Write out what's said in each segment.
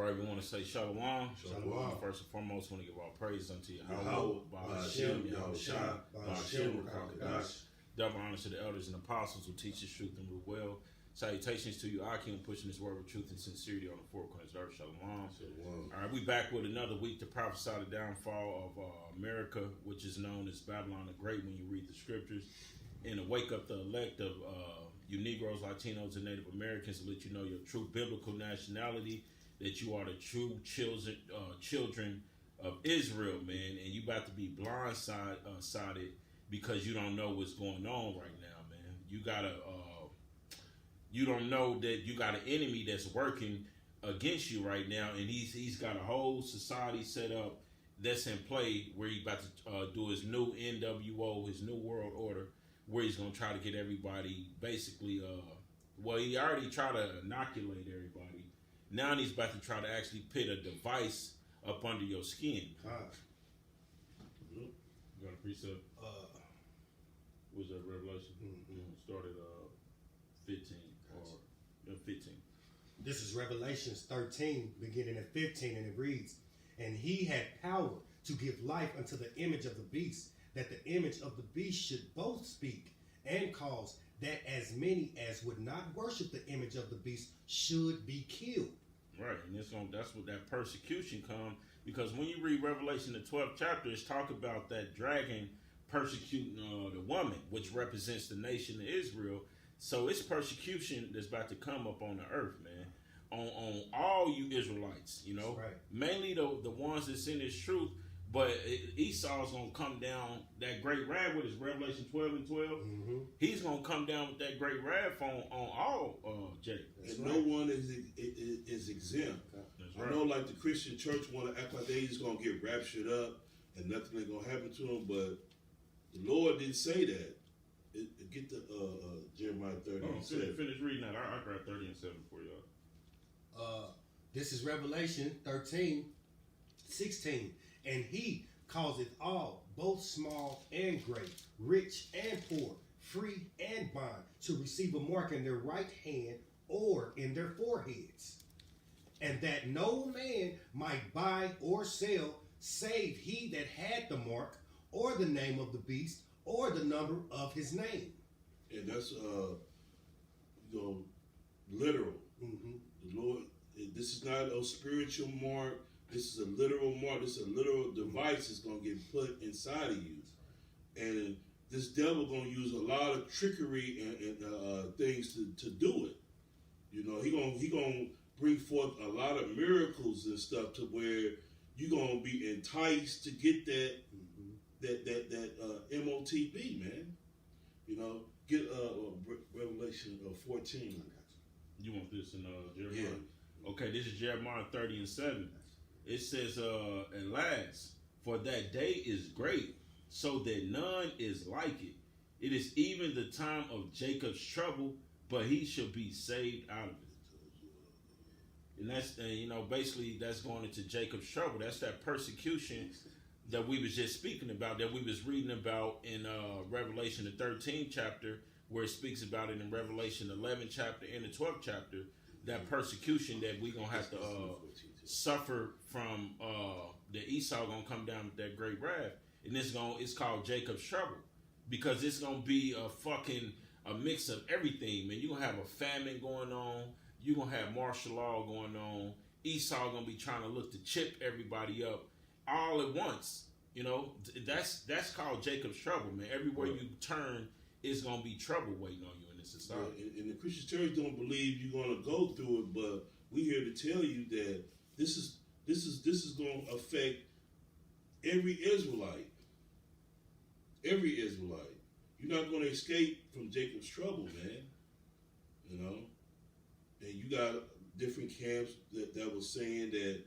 right, we want to say Shalom. Shalom. First and foremost, we want to give all praise unto Yahweh, Ba'ashem, Yahushua, Ba'ashem, Rakakadash. Double honors to the elders and apostles who teach the truth and rule well. Salutations to you, Akim, pushing this word of truth and sincerity on the four corners of the earth. Shalom. All right, we back with another week to prophesy the downfall of America, which is known as Babylon the Great when you read the scriptures, and to wake up the elect of you Negroes, Latinos, and Native Americans to let you know your true biblical nationality, that you are the true children of Israel, man, and you about to be blindsided because you don't know what's going on right now, man. You gotta, you don't know that you got an enemy that's working against you right now, and he's got a whole society set up that's in play where he's about to do his new NWO, his new world order, where he's gonna try to get everybody basically. Well, he already tried to inoculate everybody. Now he's about to try to actually put a device up under your skin. You got a precept? Was that Revelation? Started 15 or 15. This is Revelations 13, beginning at 15, and it reads, "And he had power to give life unto the image of the beast, that the image of the beast should both speak and cause that as many as would not worship the image of the beast should be killed." Right, and that's what that persecution come, because when you read Revelation the 12th chapter, it's talk about that dragon persecuting the woman, which represents the nation of Israel. So it's persecution that's about to come up on the earth, man, on all you Israelites, you know, right. Mainly the ones that's in this truth. But Esau's going to come down, that great wrath with his Revelation 12 and 12. He's going to come down with that great wrath on all Jacob. And right. No one is exempt. That's I right. know like the Christian church want to act like they just going to get raptured up and nothing ain't going to happen to them, but the Lord didn't say that. Get the Jeremiah 30 and 7. Finish reading that. I grabbed 30 and 7 for y'all. This is Revelation 13, 16. "And he causeth all, both small and great, rich and poor, free and bond, to receive a mark in their right hand or in their foreheads, and that no man might buy or sell, save he that had the mark, or the name of the beast, or the number of his name." And that's literal. The Lord, this is not a spiritual mark. This is a literal mark. This is a literal device that's going to get put inside of you. And this devil going to use a lot of trickery and things to do it. You know, he going to bring forth a lot of miracles and stuff to where you're going to be enticed to get that MOTB, man. You know, get Revelation 14. You want this in Jeremiah? Yeah. Okay, this is Jeremiah 30 and 7. It says, "At last, for that day is great, so that none is like it. It is even the time of Jacob's trouble, but he shall be saved out of it." And that's, basically that's going into Jacob's trouble. That's that persecution that we was just speaking about, that we was reading about in Revelation the 13th chapter, where it speaks about it in Revelation 11th chapter and the 12th chapter, that persecution that we going to have to suffer from, the Esau going to come down with that great wrath. And it's called Jacob's trouble, because it's going to be a mix of everything, man. You're going to have a famine going on. You're going to have martial law going on. Esau going to be trying to look to chip everybody up all at once. You know, that's called Jacob's trouble, man. Everywhere you turn, it's going to be trouble waiting on you in this society. Right. And the Christian church don't believe you're going to go through it, but we're here to tell you that this is going to affect every Israelite. Every Israelite. You're not going to escape from Jacob's trouble, man. You know? And you got different camps that was saying that,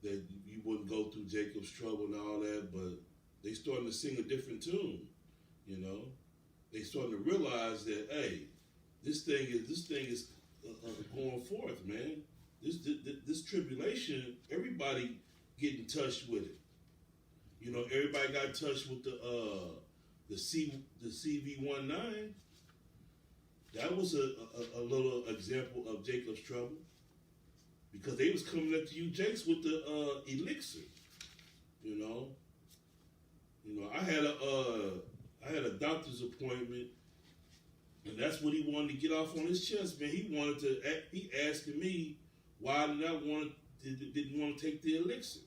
that you wouldn't go through Jacob's trouble and all that, but they starting to sing a different tune. You know, they starting to realize that, hey, this thing is going forth, man. This tribulation, everybody get in touch with it. You know, everybody got in touch with the CV-19. That was a little example of Jacob's trouble. because they was coming up to you, Jakes, with the elixir. You know, I had a doctor's appointment, and that's what he wanted to get off on his chest, man. He asking me why didn't want to take the elixir.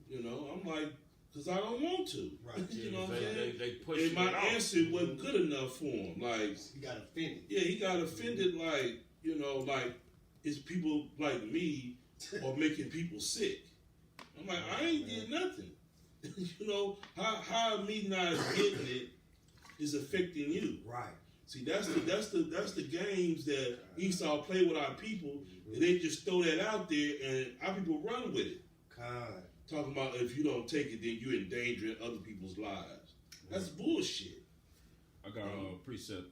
You know, I'm like, because I don't want to. Right. You know what I'm They saying? push And my it out. answer wasn't good enough for him. Like, He got offended. yeah, he got offended. Like, like it's people like me are making people sick. I'm like, I ain't did nothing. How me not getting it is affecting you. Right. See, that's the games that Esau play with our people, and they just throw that out there, and our people run with it. God. Talking about if you don't take it, then you're endangering other people's lives. That's bullshit. I got a precept.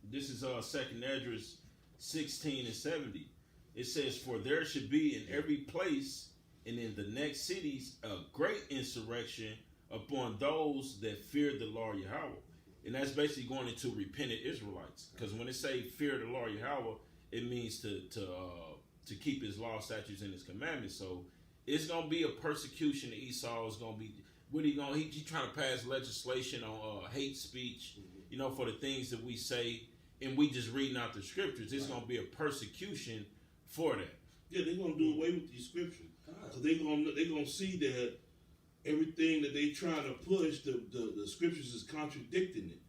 This is 2nd Esdras 16 and 70. It says, "For there should be in every place and in the next cities a great insurrection upon those that fear the Lord Yahweh." And that's basically going into repentant Israelites. Because when it say fear the Lord Yahweh, it means to keep his law, statutes, and his commandments. So it's gonna be a persecution to Esau. Is gonna be he trying to pass legislation on hate speech, for the things that we say, and we just reading out the scriptures. It's gonna be a persecution for that. Yeah, they're gonna do away with these scriptures. So they're gonna see that everything that they trying to push, the scriptures is contradicting it.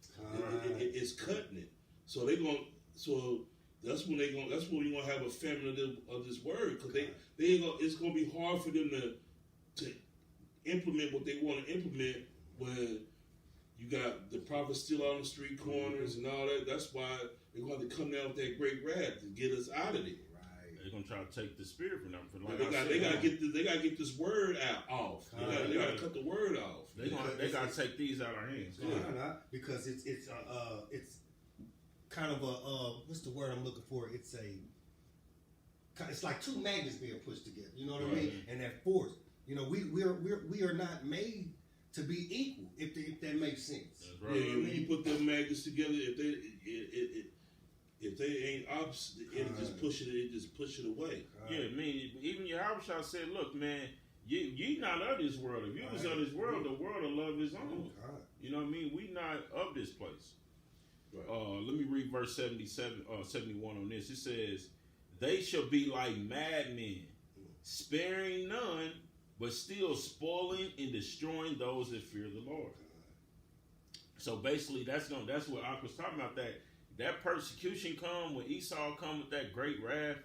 It's cutting it. So that's when we're gonna have a famine of this word, because it's gonna be hard for them to implement what they want to implement when you got the prophets still on the street corners and all that. That's why they're going to come down with that great wrath to get us out of there. Right. They're gonna try to take the spirit from them. They gotta get this word off. They gotta cut the word off. They gotta take these out of our hands. Yeah. Because it's kind of a what's the word I'm looking for? It's like two magnets being pushed together. You know what I mean? And that force. We are not made to be equal. If that makes sense. That's right. Yeah, when you put them magnets together, if they ain't opposite, it just push it away. Yeah, even Yahushua said, "Look, man, ye not of this world. If you was of this world, the world will love his own." You know what I mean? We not of this place. Right. Let me read verse 71 on this. It says, "They shall be like madmen, sparing none, but still spoiling and destroying those that fear the Lord." So basically, that's what I was talking about. That persecution come when Esau come with that great wrath.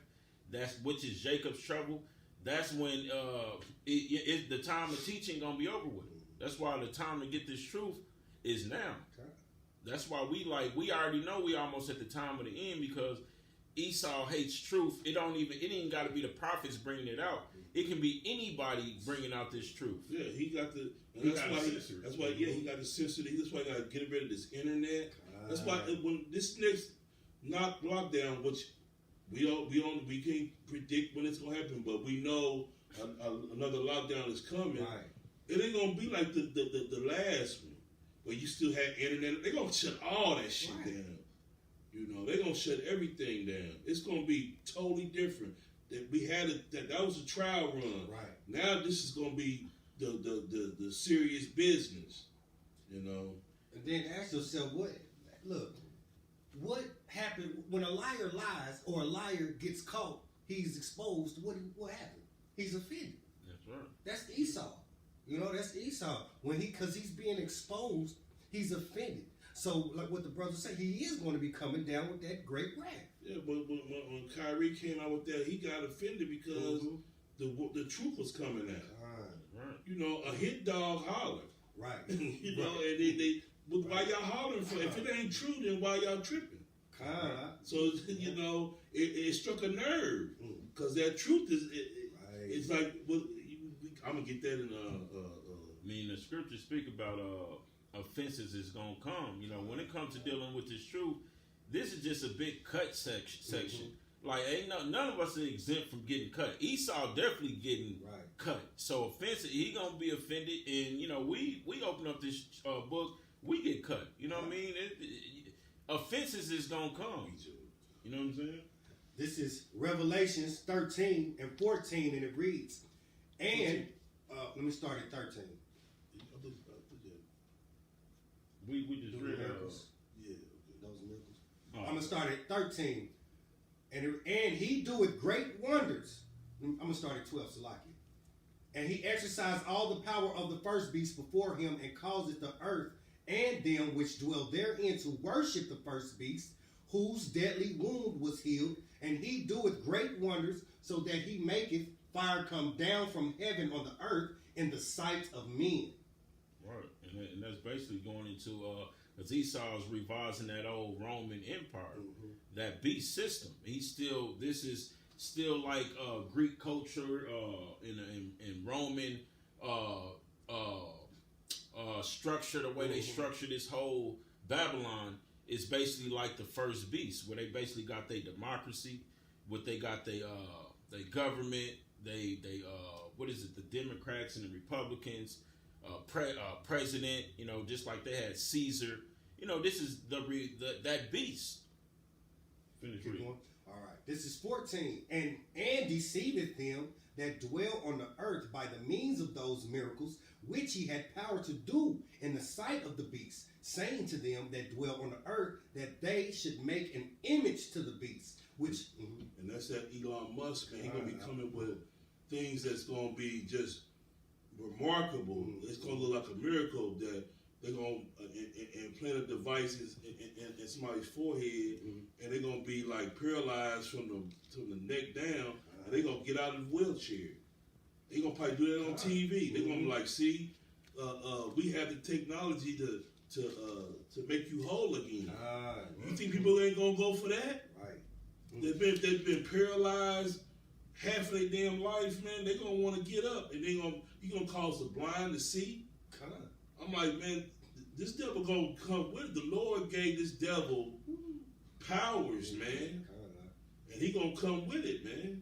Which is Jacob's trouble. That's when the time of teaching gonna be over with. That's why the time to get this truth is now. Okay. That's why we already know we almost at the time of the end, because Esau hates truth. It ain't got to be the prophets bringing it out. It can be anybody bringing out this truth. Yeah, he got the. He That's why he got to censor it. That's why he got to get rid of this internet. That's why when this next lockdown, which we can't predict when it's gonna happen, but we know another lockdown is coming. Right. It ain't gonna be like the last one where you still had internet. They're gonna shut all that shit down. They're gonna shut everything down. It's gonna be totally different. That we had that was a trial run. Right. Now this is gonna be the serious business. And then ask yourself, what happened when a liar lies or a liar gets caught? He's exposed. What happened? He's offended. That's right. That's Esau. That's Esau. Because he's being exposed, he's offended. So, like what the brothers say, he is going to be coming down with that great wrath. Yeah, but when Kyrie came out with that, he got offended because the truth was coming out. Right. A hit dog holler. Right. And why y'all hollering for? If it ain't true, then why y'all tripping? So it struck a nerve because that truth is. It's like I'm gonna get that in. The scriptures speak about offenses is gonna come. When it comes to dealing with this truth, this is just a big cut section. Like none of us are exempt from getting cut. Esau definitely getting cut. So offensive, he gonna be offended, and we open up this book, we get cut. You know what I mean? Offenses is gonna come. You know what I'm saying? This is Revelations 13 and 14, and it reads, and let me start at 13. We just read miracles. Yeah. Those miracles. Oh. I'm gonna start at 13, and he doeth great wonders. I'm gonna start at 12, Salaki. And he exercised all the power of the first beast before him, and causeth the earth and them which dwell therein to worship the first beast, whose deadly wound was healed. And he doeth great wonders, so that he maketh fire come down from heaven on the earth in the sight of men. Right, and that's basically going into because Esau is revising that old Roman Empire, that beast system. This is still like Greek culture in Roman structure. The way they structure this whole Babylon is basically like the first beast, where they basically got their democracy, they got their government, they what is it, the Democrats and the Republicans. President, just like they had Caesar. This is that beast. Finish reading. All right. This is 14. And deceiveth them that dwell on the earth by the means of those miracles which he had power to do in the sight of the beast, saying to them that dwell on the earth that they should make an image to the beast. Which and that's that Elon Musk, man. He's gonna be coming with things that's gonna be just remarkable. It's gonna look like a miracle that they're gonna implant devices in somebody's forehead, and they're gonna be like paralyzed from the neck down, and they're gonna get out of the wheelchair. They're gonna probably do that on TV. They're gonna be like, see, we have the technology to make you whole again. You think people ain't gonna go for that? Right. They've been paralyzed half of their damn life, man. They're gonna want to get up, and you gonna cause the blind to see. I'm like, man, this devil gonna come with it. The Lord gave this devil powers, man, and he gonna come with it, man.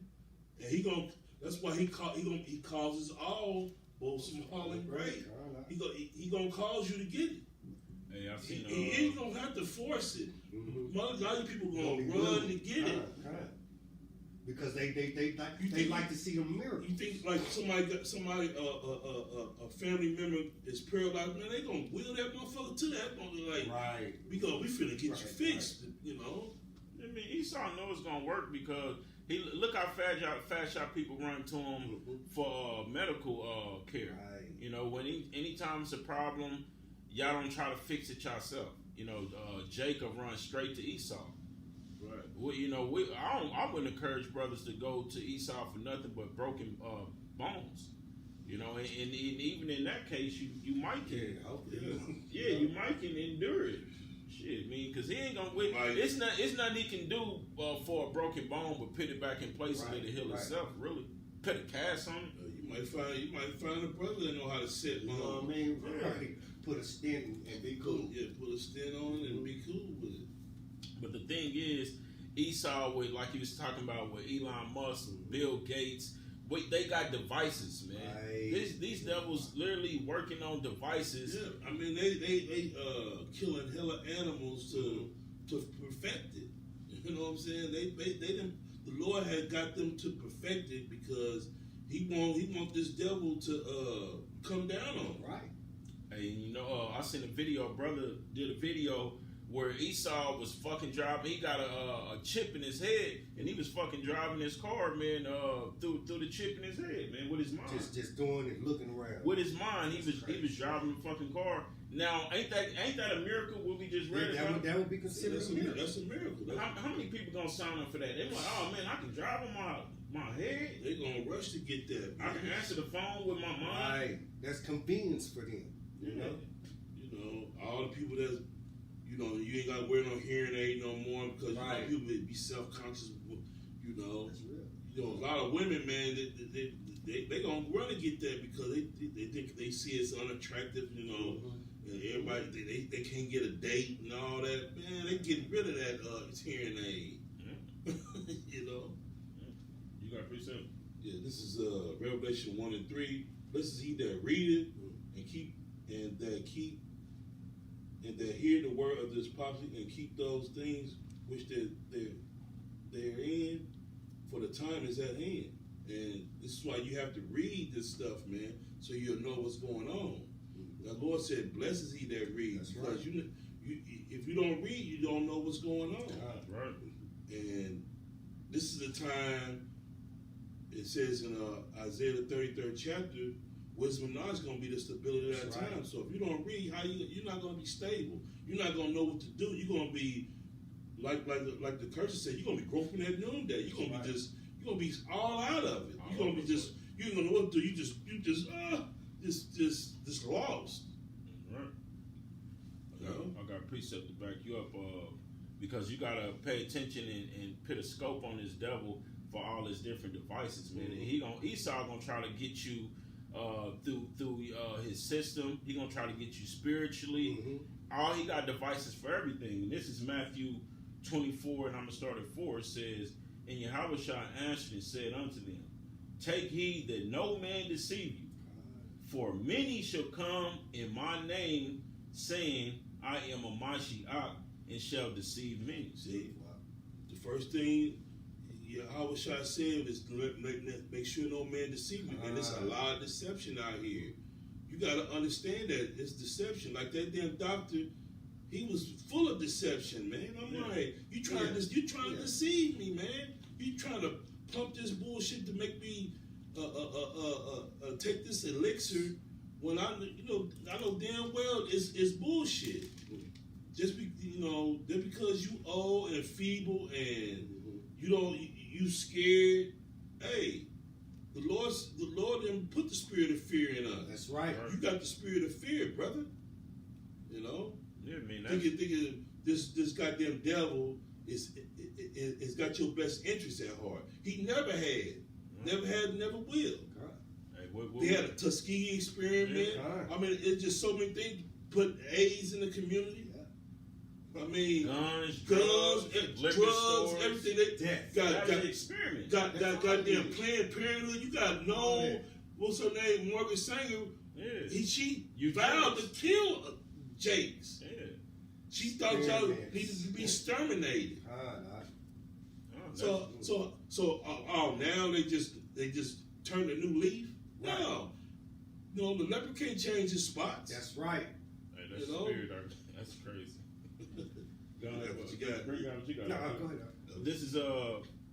And that's why he causes all, both small and great. He gonna cause you to get it. Hey, I've seen. He ain't gonna have to force it. A lot of people gonna run to get it. Because they like to see the miracle. You think like somebody a family member is paralyzed, man? They gonna wheel that motherfucker to that motherfucker. Like, right? We finna get you fixed. I mean, Esau knows it's gonna work because look how fast y'all people run to him for medical care. Right. When anytime it's a problem, y'all don't try to fix it yourself. Jacob runs straight to Esau. Right. I wouldn't encourage brothers to go to Esau for nothing but broken bones. And even in that case, you might can. You might can endure it. Shit, because he ain't gonna. It's nothing he can do for a broken bone, but put it back in place and let it heal itself. Really, put a cast on it. You might find a brother that know how to set. You know what I mean? Right. Put a stent and be cool. Yeah, put a stent on it and be cool with it. But the thing is, Esau, like he was talking about with Elon Musk, Bill Gates, they got devices, man. Right. These devils literally working on devices. Yeah, I mean they killing hella animals to perfect it. You know what I'm saying? The Lord had got them to perfect it because he want this devil to come down on. Right. Hey, I seen a video. A brother did a video where Esau was fucking driving. He got a chip in his head, and he was fucking driving his car, man, through the chip in his head, man, with his mind. Just doing it, looking around. With his mind, he was driving the fucking car. Now, ain't that a miracle? What we just read about? That would be considered a miracle. That's a miracle. How many people gonna sign up for that? They're like, oh man, I can drive on my head. They gonna rush to get that. I can answer the phone with my mind. Right. That's convenience for them. You know. All the people that's you ain't gotta wear no hearing aid no more because people be self-conscious. That's real. A lot of women, man, they gonna run to get that because they think they see it's unattractive, and everybody they can't get a date and all that. Man, they getting rid of that hearing aid. You got a precept? Yeah, this is Revelation 1 and 3. This is he that readeth and that hear the word of this prophecy and keep those things which therein, for the time is at hand. And this is why you have to read this stuff, man, so you'll know what's going on. The Lord said, "Blessed is he that reads," because you, if you don't read, you don't know what's going on. Right. And this is the time. It says in Isaiah the 33rd chapter, wisdom and knowledge is going to be the stability of that That's time. right. So if you don't read, you're not going to be stable. You're not going to know what to do. You're going to be like the curse said. You're going to be groping at noonday. You're going to be you're going to be all out of it. You're going to be you ain't going to know what to do. You just lost. Right. You know? I got a precept to back you up, because you gotta pay attention and put a scope on this devil for all his different devices, man. Mm-hmm. And Esau gonna try to get you through his system. He gonna try to get you spiritually. Mm-hmm. All he got devices for everything. And this is Matthew 24, and I'm gonna start at 4. It says, "And Yahushua answered and said unto them, Take heed that no man deceive you. For many shall come in my name, saying, I am a Mashiach, and shall deceive many." See, the first thing Yahushua said is make sure no man deceive you. And there's a lot of deception out here. You got to understand that it's deception. Like that damn doctor, he was full of deception, man. I'm like, you trying to deceive me, man. You trying to pump this bullshit to make me take this elixir when I know damn well it's bullshit. Just because you old and feeble and you scared. Hey, the Lord didn't put the spirit of fear in us. That's right. You got the spirit of fear, brother. You know. Yeah, I mean, Thinking this goddamn devil is got your best interest at heart. He never had, never will. They had a Tuskegee experiment. I mean, it's just so many things. Put AIDS in the community. I mean, guns, drugs, stores, everything. They got an experiment. Got goddamn Planned Parenthood. You got what's her name, Margaret Sanger. Yeah. She vowed to kill Jakes. Yeah. She thought y'all needed to be exterminated. So now they just turned a new leaf. Right. No, the leopard can't change his spots. That's right. Hey, that's spirit. That's crazy. Go ahead, What you got? Bring out what you got. No, go ahead. This is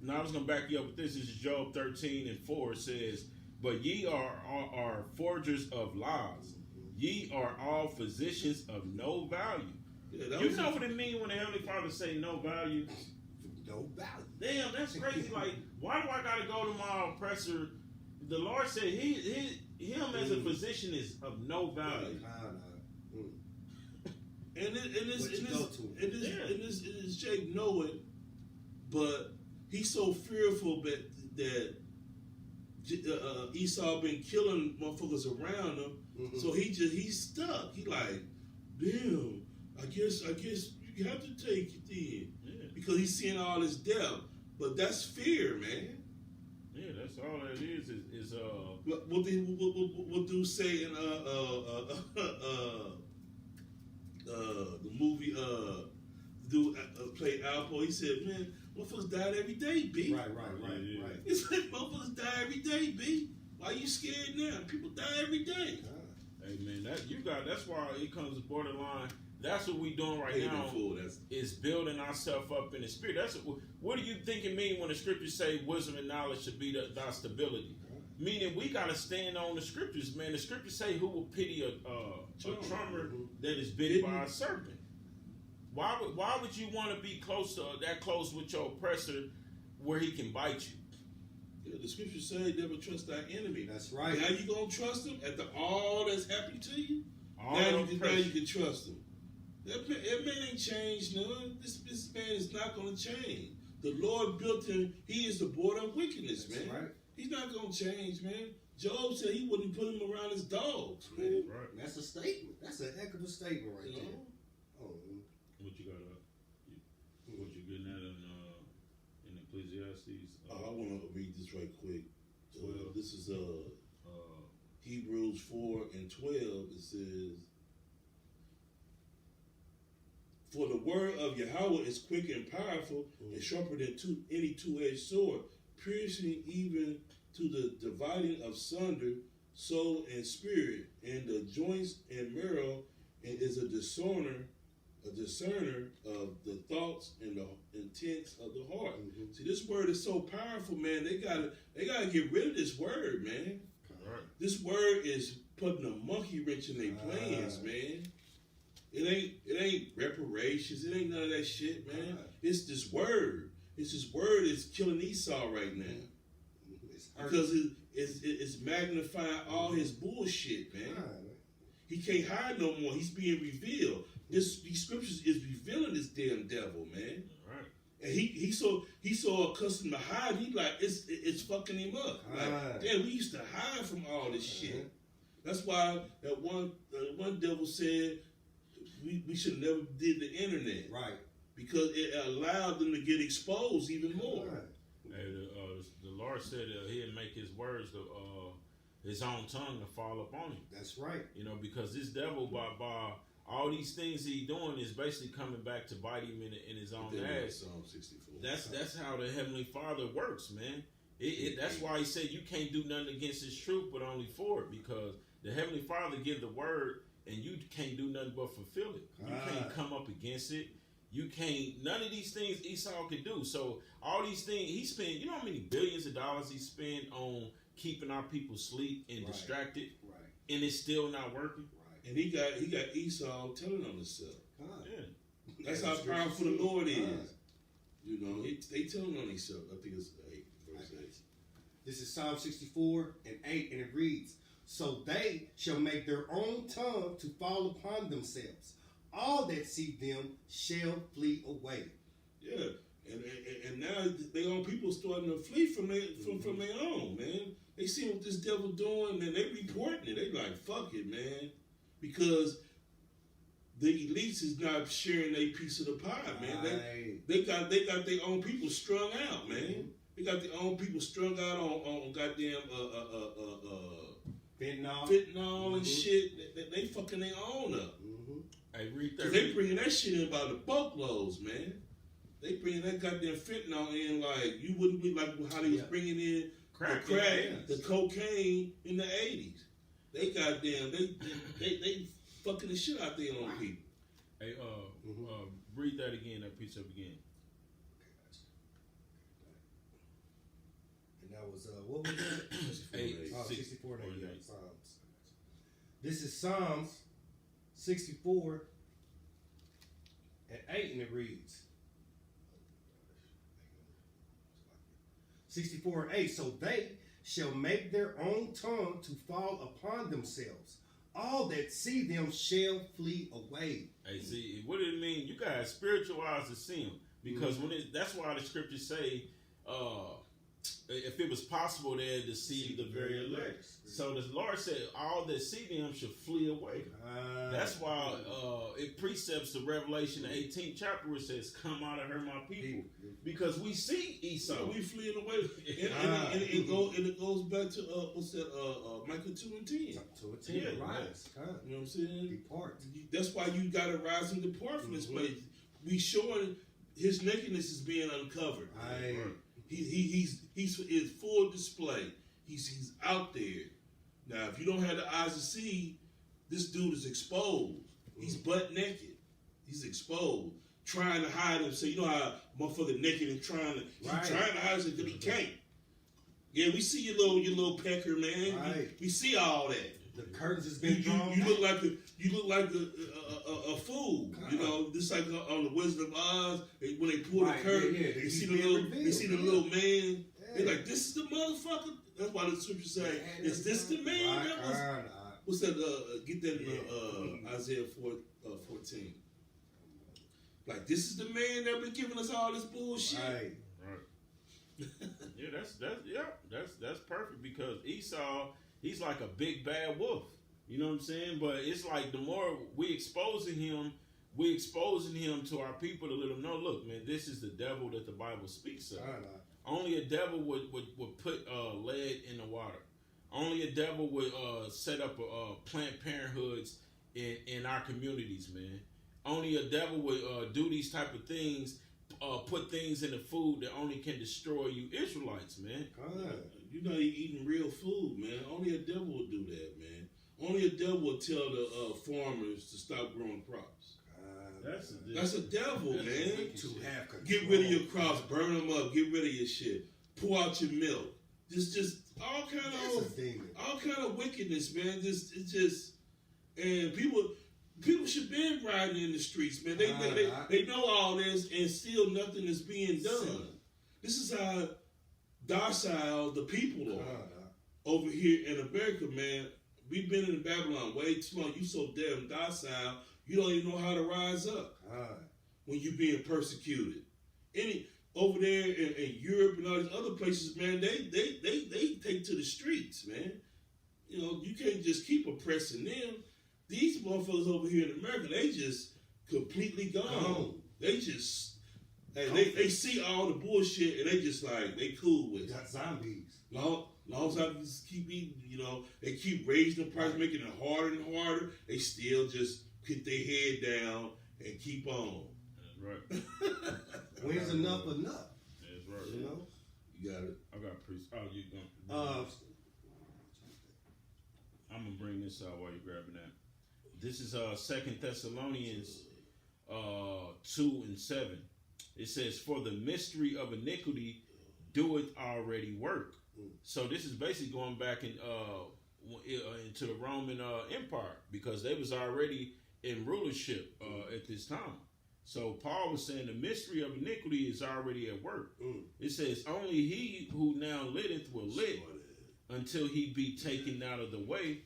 now I was gonna back you up with this. This is Job 13:4. It says, "But ye are forgers of lies. Ye are all physicians of no value." Yeah, you know what it means when the Heavenly Father say no value? No value. Damn, that's crazy. Like, why do I gotta go to my oppressor? The Lord said him as a physician is of no value. And this Jake know it, but he's so fearful that Esau been killing motherfuckers around him. Mm-hmm. So he's stuck. He like, damn. I guess you have to take it then, because he's seeing all this death. But that's fear, man. Yeah, that's all that is. What do say in the movie play Alpo? He said, "Man, motherfuckers died every day, B." Right. He said, "Motherfuckers die every day, B. Why you scared now? People die every day." Hey man, that's why it comes to borderline. That's what we doing right now. Is building ourselves up in the spirit. What do you think it mean when the scriptures say wisdom and knowledge should be thy stability? Meaning we gotta stand on the scriptures, man. The scriptures say, "Who will pity a trummer that is bitten by a serpent?" Why would you want to be that close with your oppressor where he can bite you? Yeah, the scriptures say, "Never trust thy enemy." That's right. Now you gonna trust him after all that's happened to you? Now you can trust him. That man ain't changed none. This man is not gonna change. The Lord built him. He is the border of wickedness, That's man. Right. He's not gonna change, man. Job said he wouldn't put him around his dogs, man. Right. That's a statement. That's a heck of a statement right there. What you got? What you getting at in Ecclesiastes? I want to read this right quick. 12. This is Hebrews 4:12. It says, For the word of Yahweh is quick and powerful, and sharper than any two-edged sword, piercing even to the dividing of sunder soul and spirit, and the joints and marrow, and is a discerner of the thoughts and the intents of the heart. Mm-hmm. See, this word is so powerful, man. They gotta get rid of this word, man. Right. This word is putting a monkey wrench in their plans, man. It ain't reparations. It ain't none of that shit, man. It's this word. It's this word is killing Esau right now. Because it's magnifying all his bullshit, man. He can't hide no more. He's being revealed. These scriptures is revealing this damn devil, man. Right. And he so accustomed to hide. He like it's fucking him up. Like, damn, we used to hide from all this shit. That's why that one devil said we should never did the internet, right? Because it allowed them to get exposed even more. Right. Hey, the Lord said He'd make His words His own tongue to fall upon him. That's right. You know, because this devil by all these things he doing is basically coming back to bite him in his own ass. Psalm 64. That's how the Heavenly Father works, man. That's why He said you can't do nothing against His truth, but only for it, because the Heavenly Father give the word, and you can't do nothing but fulfill it. You can't come up against it. You can't. None of these things Esau could do. So all these things he spent. You know how many billions of dollars he spent on keeping our people asleep and distracted, right? And it's still not working. Right. And he got Esau telling on himself. Yeah. That's how powerful the Lord is. You know, they telling on themselves. I think it's 8 verse 8. This is Psalm 64 and 8, and it reads, "So they shall make their own tongue to fall upon themselves. All that see them shall flee away." Yeah, and now their own people starting to flee from their own, man. They see what this devil doing, and they reporting it. They like, fuck it, man, because the elites is not sharing their piece of the pie, man. They got their own people strung out, man. Mm-hmm. They got their own people strung out on goddamn fentanyl and shit. They fucking their own up. Hey, read that. Cause they bringing that shit in by the boatloads, man. They bringing that goddamn fentanyl in like you wouldn't be like how they was bringing in crack, the crack, the cocaine in the 80s. They goddamn they fucking the shit out there on people. Hey, read that again. That piece up again. And that was what was that? 64 and 8. Psalms. This is Psalms 64 and 8, and it reads 64 and 8. "So they shall make their own tongue to fall upon themselves. All that see them shall flee away." Hey, see, what did it mean? You gotta spiritualize to see him, because that's why the scriptures say, if it was possible, they'd deceive the very elect. So the Lord said, all that see them should flee away. That's why it precepts the Revelation, the 18th chapter, where it says, "Come out of her, my people," because we see Esau. So we fleeing away, and it goes back to what's that? Micah 2 and 10. 2 and 10. Yeah, Rise. You know what I'm saying? Depart. That's why you got to rise and depart from this place. We showing his nakedness is being uncovered. He's in full display. He's out there. Now, if you don't have the eyes to see, this dude is exposed. He's butt naked. He's exposed, trying to hide himself. You know how motherfucker naked and trying to hide himself because he can't. Yeah, we see your little pecker, man. Right. We see all that. The curtains has been drawn. You look like a fool. You know, just like on the Wizard of Oz, when they pull the curtain, they see the little man. They're like, "This is the motherfucker." That's why the scripture say, "Is this the man that was?" What's that? Get that in Isaiah 14. Like, this is the man that been giving us all this bullshit. Right. Yeah, that's perfect, because Esau, he's like a big bad wolf. You know what I'm saying? But it's like the more we exposing him to our people to let them know, look, man, this is the devil that the Bible speaks of. Only a devil would put lead in the water. Only a devil would set up Planned Parenthoods in our communities, man. only a devil would do these type of things, put things in the food that only can destroy you Israelites, man. You're not eating real food, man. Only a devil will do that, man. Only a devil will tell the farmers to stop growing crops. That's a devil, man. To have control. Get rid of your crops, burn them up, get rid of your shit, pour out your milk. Just all kind of wickedness, man. It's just, and people should be riding in the streets, man. They know all this, and still nothing is being done. This is how docile the people are over here in America, man. We've been in Babylon way too long. You so damn docile, you don't even know how to rise up when you being persecuted. Over there in Europe and all these other places, man, they take to the streets, man. You know, you can't just keep oppressing them. These motherfuckers over here in America, they just completely gone. They just, they see all the bullshit and they just like, they cool with it. Got zombies. Long as I just keep eating, you know, they keep raising the price, making it harder and harder. They still just put their head down and keep on. Right. When's enough enough? That's right. You know? You got it. I got priest. Oh, you going? I'm gonna bring this out while you're grabbing that. This is 2 Thessalonians 2:7. It says, "For the mystery of iniquity doeth already work." So this is basically going back into the Roman Empire, because they was already in rulership at this time. So Paul was saying the mystery of iniquity is already at work. It says, "Only he who now litteth will lit until he be taken out of the way,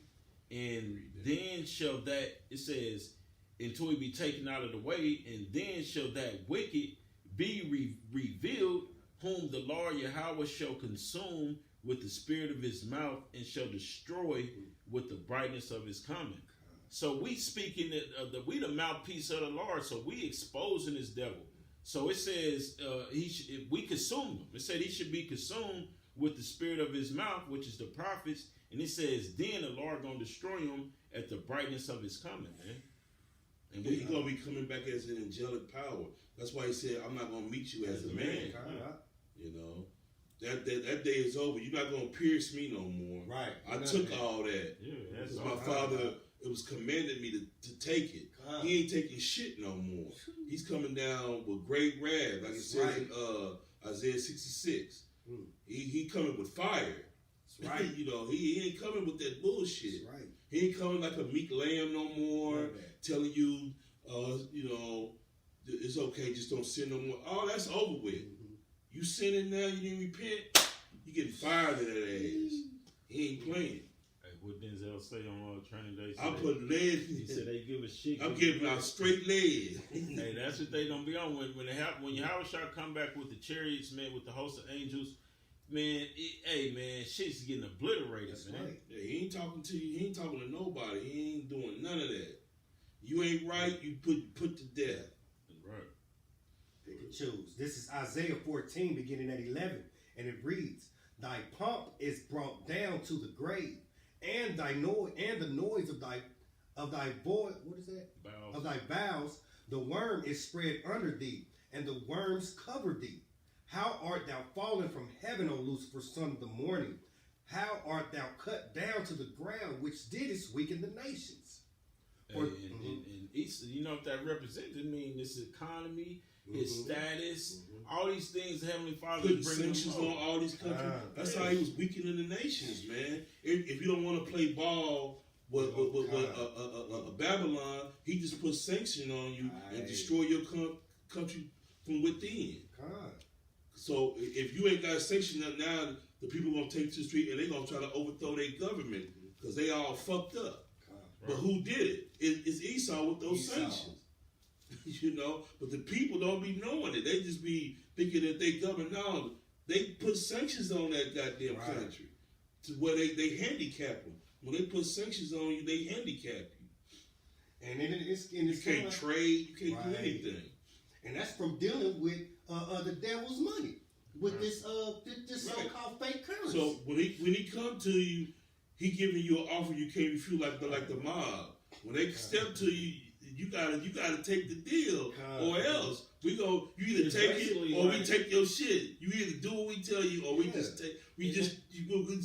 and then shall that," it says, "until he be taken out of the way, and then shall that wicked be revealed, whom the Lord Yahweh shall consume with the spirit of his mouth, and shall destroy with the brightness of his coming." So we speaking that we the mouthpiece of the Lord, so we exposing this devil. So it says we consume him. It said he should be consumed with the spirit of his mouth, which is the prophets. And it says then the Lord gonna destroy him at the brightness of his coming, man. And he's gonna be coming back as an angelic power. That's why he said, "I'm not gonna meet you as a man." You know, that day is over. You're not gonna pierce me no more. Right. I took all that. Yeah, that's my father. It was commanded me to take it. He ain't taking shit no more. He's coming down with great wrath, like it says in Isaiah 66. He coming with fire. That's right. You know, he ain't coming with that bullshit. That's right. He ain't coming like a meek lamb no more, telling you, you know, it's okay, just don't sin no more. Oh, that's over with. You sinning now, you didn't repent, you getting fired in that ass. He ain't playing. What Denzel say on Training Day? I put lead. He said they give a shit. I'm giving out straight lead. Hey, that's what they don't be on when Yahweh shall come back with the chariots, man, with the host of angels, man. Hey, man, shit's getting obliterated, that's man. Right. Yeah, he ain't talking to you. He ain't talking to nobody. He ain't doing none of that. You ain't right. You put to death. Right. Pick and choose. This is Isaiah 14, beginning at 11, and it reads, "Thy pomp is brought down to the grave, and the noise of thy voice, what is that? Bows. Of thy boughs, the worm is spread under thee, and the worms cover thee. How art thou fallen from heaven, O Lucifer, son of the morning? How art thou cut down to the ground, which didst weaken the nations?" And Easter, you know what that represents? I mean, this economy, his status, all these things the Heavenly Father Putting is bringing sanctions on all these countries. That's how he was weakening the nations, man. If you don't want to play ball with Babylon, he just put sanction on you and destroy your country from within. So if you ain't got sanction up now, the people gonna take to the street and they gonna try to overthrow their government because they all fucked up. But who did it? It's Esau with those sanctions. You know, but the people don't be knowing it. They just be thinking that they govern. No, they put sanctions on that goddamn country to where they handicap them. When they put sanctions on you, they handicap you. And you can't trade, you can't do anything. And that's from dealing with the devil's money, with this so-called fake currency. So when he come to you, he giving you an offer you can't refuse, like the mob. When they step to you, you gotta take the deal, or else you either It's take basically it or we like- take your shit. You either do what we tell you, or we just take we It's just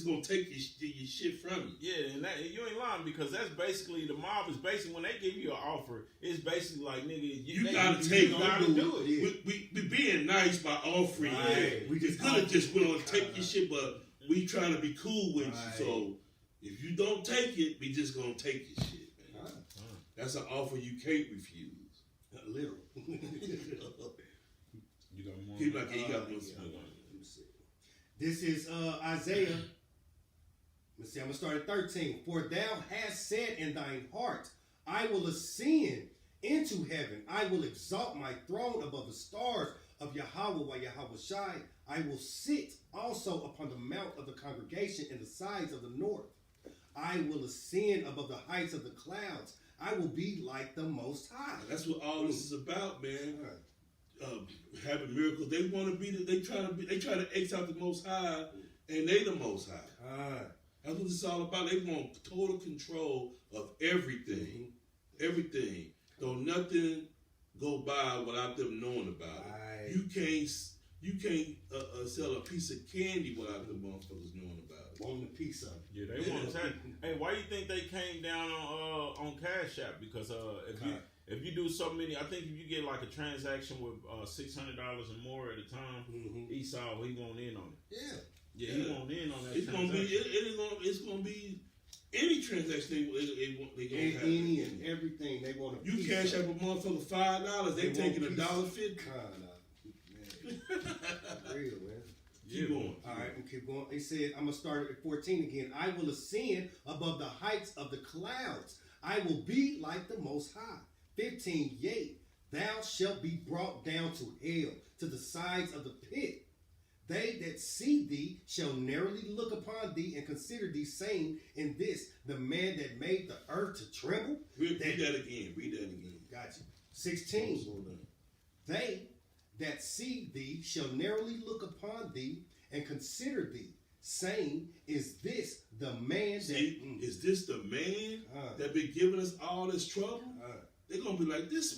gonna take your shit from you. Yeah, and that, you ain't lying, because that's basically, the mob is basically, when they give you an offer, it's basically like, nigga, You gotta take you it. gotta do it. Yeah. We being nice by offering. Right. We just could have just went on and take your shit, but we trying to be cool with you. So if you don't take it, we just gonna take your shit, man. That's an offer you can't refuse. Literal. You got more? Keep like you got one. This is Isaiah. Let's see, I'm going to start at 13. For thou hast said in thine heart, I will ascend into heaven. I will exalt my throne above the stars of Yahweh while Yahweh Shai. I will sit also upon the mount of the congregation in the sides of the north. I will ascend above the heights of the clouds. I will be like the Most High. That's what all this is about, man. Having miracles. They want to be. They try to X out the Most High, and they the Most High. That's what it's all about. They want total control of everything. Everything. Don't nothing go by without them knowing about it. You can't sell a piece of candy without the motherfuckers knowing about it. Want a piece of it. Yeah, they want to take. Hey, why you think they came down on Cash App? Because if you do so many, I think if you get like a transaction with $600 and more at a time, Esau, he won't in on it. Yeah, he won't in on that. It's gonna be. It's gonna be any transaction they gonna have. Any and everything they want to. You cash up a motherfucker $5, they taking $1.50. Real, man. Keep going. All right, we'll keep going. He said, I'm going to start at 14 again. I will ascend above the heights of the clouds. I will be like the Most High. 15, yea, thou shalt be brought down to hell, to the sides of the pit. They that see thee shall narrowly look upon thee and consider thee, saying in this, the man that made the earth to tremble. Read that again. Gotcha. 16. They that see thee shall narrowly look upon thee and consider thee, saying, is this the man is this the man that been giving us all this trouble? They're gonna be like, this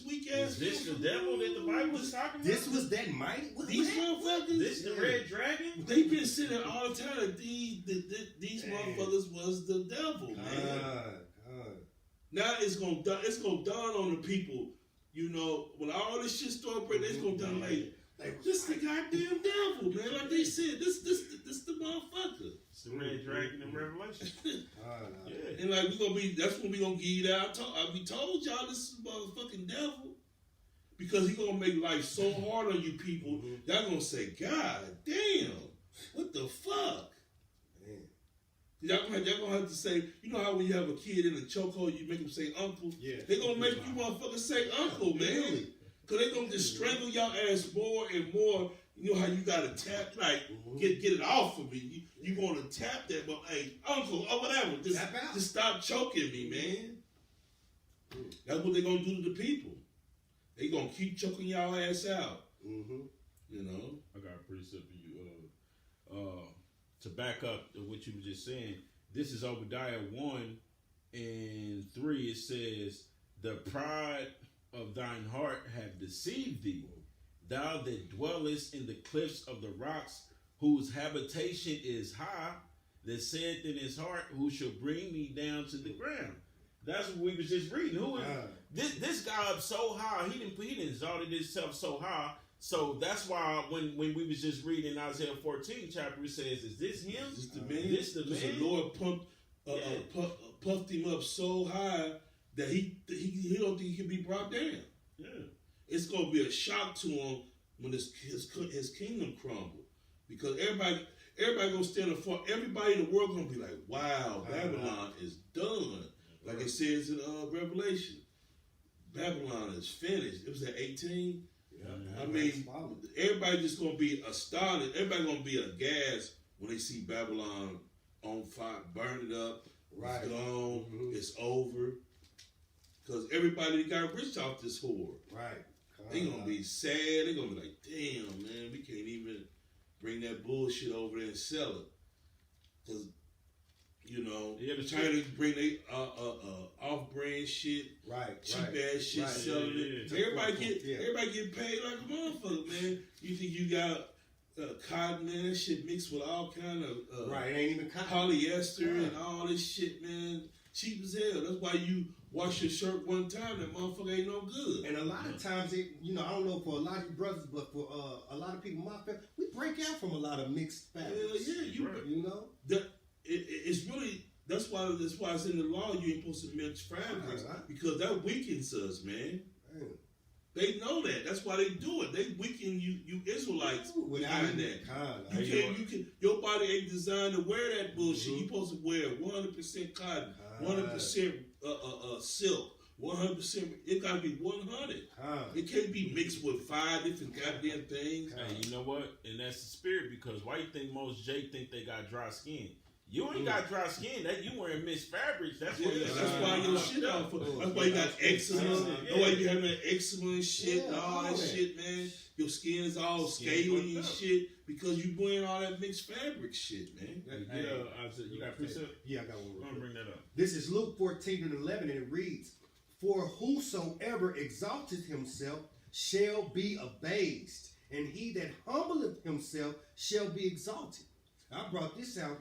weak ass. Is this the devil that the Bible is talking about? This was that mighty. These motherfuckers. This the red dragon? They been sitting all the time that these motherfuckers was the devil, man. Now it's gonna dawn on the people. You know, when all this shit start breaking, it's gonna dawn like this the goddamn devil, man. Like they said, this the motherfucker. It's the red dragon in Revelation. Yeah. And like that's when we gonna give you that. We told y'all this is motherfucking devil. Because he gonna make life so hard on you people, y'all gonna say, God damn, what the fuck? Y'all gonna have to say, you know how when you have a kid in a chokehold, you make him say uncle? Yeah. They gonna make you motherfuckers say uncle, man. Cause they gonna just strangle y'all ass more and more. You know how you gotta tap, like, get it off of me. You wanna tap that, but hey, uncle, or whatever. Just stop choking me, man. That's what they gonna do to the people. They gonna keep choking y'all ass out. You know? I got a pretty simple to back up what you were just saying. This is Obadiah 1 and 3. It says, the pride of thine heart have deceived thee, thou that dwellest in the cliffs of the rocks, whose habitation is high, that saith in his heart, who shall bring me down to the ground. That's what we was just reading. Who is this guy up so high? He didn't exalted himself so high. So that's why when we was just reading Isaiah 14 chapter, it says, is this him? Is this the man? This the man? The Lord puffed him up so high that he don't think he can be brought down. Yeah. It's gonna be a shock to him when his kingdom crumble, because everybody gonna stand up for everybody in the world gonna be like, wow, Babylon is done. Like it says in Revelation, Babylon is finished. It was at 18. I mean, everybody just gonna be astonished. Everybody gonna be aghast when they see Babylon on fire, burning up. Right. It's gone. It's over. Because everybody got rich off this whore. Right. They gonna be sad. They gonna be like, damn, man, we can't even bring that bullshit over there and sell it. Because You know, Yeah, the trying to bring they off-brand shit, Right. cheap ass shit, Right. selling Yeah, it. yeah. Everybody get paid like a motherfucker, man. You think you got cotton, man? That shit mixed with all kind of Right. It ain't even cotton. polyester Right. and all this shit, man. Cheap as hell. That's why you wash your shirt one time, that motherfucker ain't no good. And a lot of times, I don't know for a lot of you brothers, but for a lot of people, my family, we break out from a lot of mixed Hell fabrics. yeah, Right. You know? It's really that's why it's in the law. You ain't supposed to mix fabrics Right. because that weakens us, man. Man. They know that. That's why they do it. They weaken you Israelites behind that. You can. Your body ain't designed to wear that bullshit. You supposed to wear 100% cotton, 100% silk, 100%. It gotta be 100. It can't be mixed with 5 different goddamn things. Hey, you know what? And that's the spirit, because why you think most Jake think they got dry skin? You ain't got dry skin. That you wearing mixed fabrics. That's what. Yeah, that's why your shit out. That's why you got eczema. That's why you having that eczema and shit and all that shit, man. Your skin is all scaly and shit because you wearing all that mixed fabric shit, man. You got precept? Yeah, I got one. I'm gonna bring that up. This is Luke 14:11, and it reads, "For whosoever exalteth himself shall be abased, and he that humbleth himself shall be exalted." I brought this out,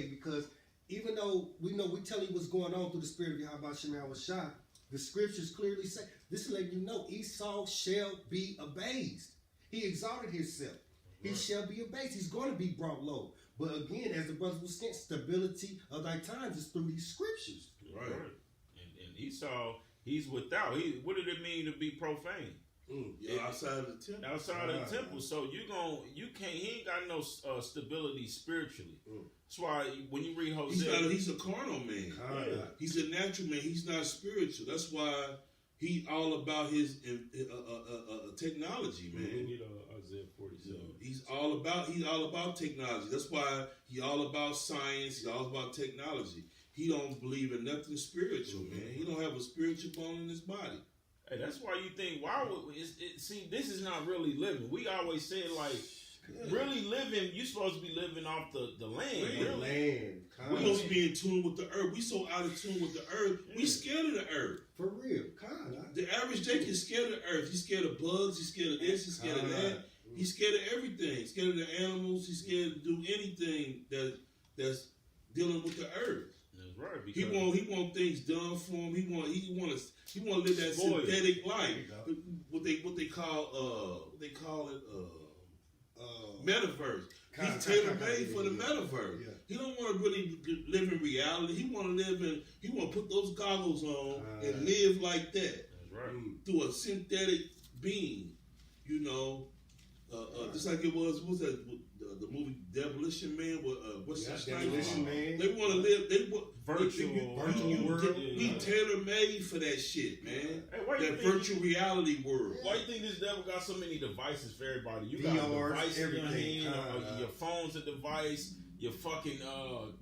because even though we tell you what's going on through the spirit of Yahweh Shemel Shah, the scriptures clearly say, this is letting you know, Esau shall be abased. He exalted himself. He shall be abased. He's going to be brought low. But again, as the brother was saying, stability of thy times is through these scriptures. Right. And Esau, he's without. What did it mean to be profane? Yeah, outside of the temple. Outside of the temple. So he ain't got no stability spiritually. That's why when you read Hosea, he's a carnal man. He's a natural man. He's not spiritual. That's why he all about his technology, man. Isaiah 47. He's all about technology. That's why he all about science. He's all about technology. He don't believe in nothing spiritual, man. He don't have a spiritual bone in his body. Hey, that's why you think, see, this is not really living. We always say, really living, you're supposed to be living off the land. Land. We're supposed to be in tune with the earth. We so out of tune with the earth, we scared of the earth. For real. The average Jake is scared of the earth. He's scared of bugs. He's scared of this. He's scared of that. He's scared of everything. He's scared of the animals. He's scared to do anything that's dealing with the earth. That's right. He want things done for him. He want to live that synthetic life. What they call it metaverse. He's tailor made for the metaverse. Yeah. He don't want to really live in reality. He want to put those goggles on and live like that. That's right. Through a synthetic being, just like it was the movie Demolition Man with what's that? Demolition Man. They want to live. Virtual world. We tailor made for that shit, man. Hey, that virtual reality world. Why do you think this devil got so many devices for everybody? You VRs, got a device in your everything. hand, your phone's a device, your fucking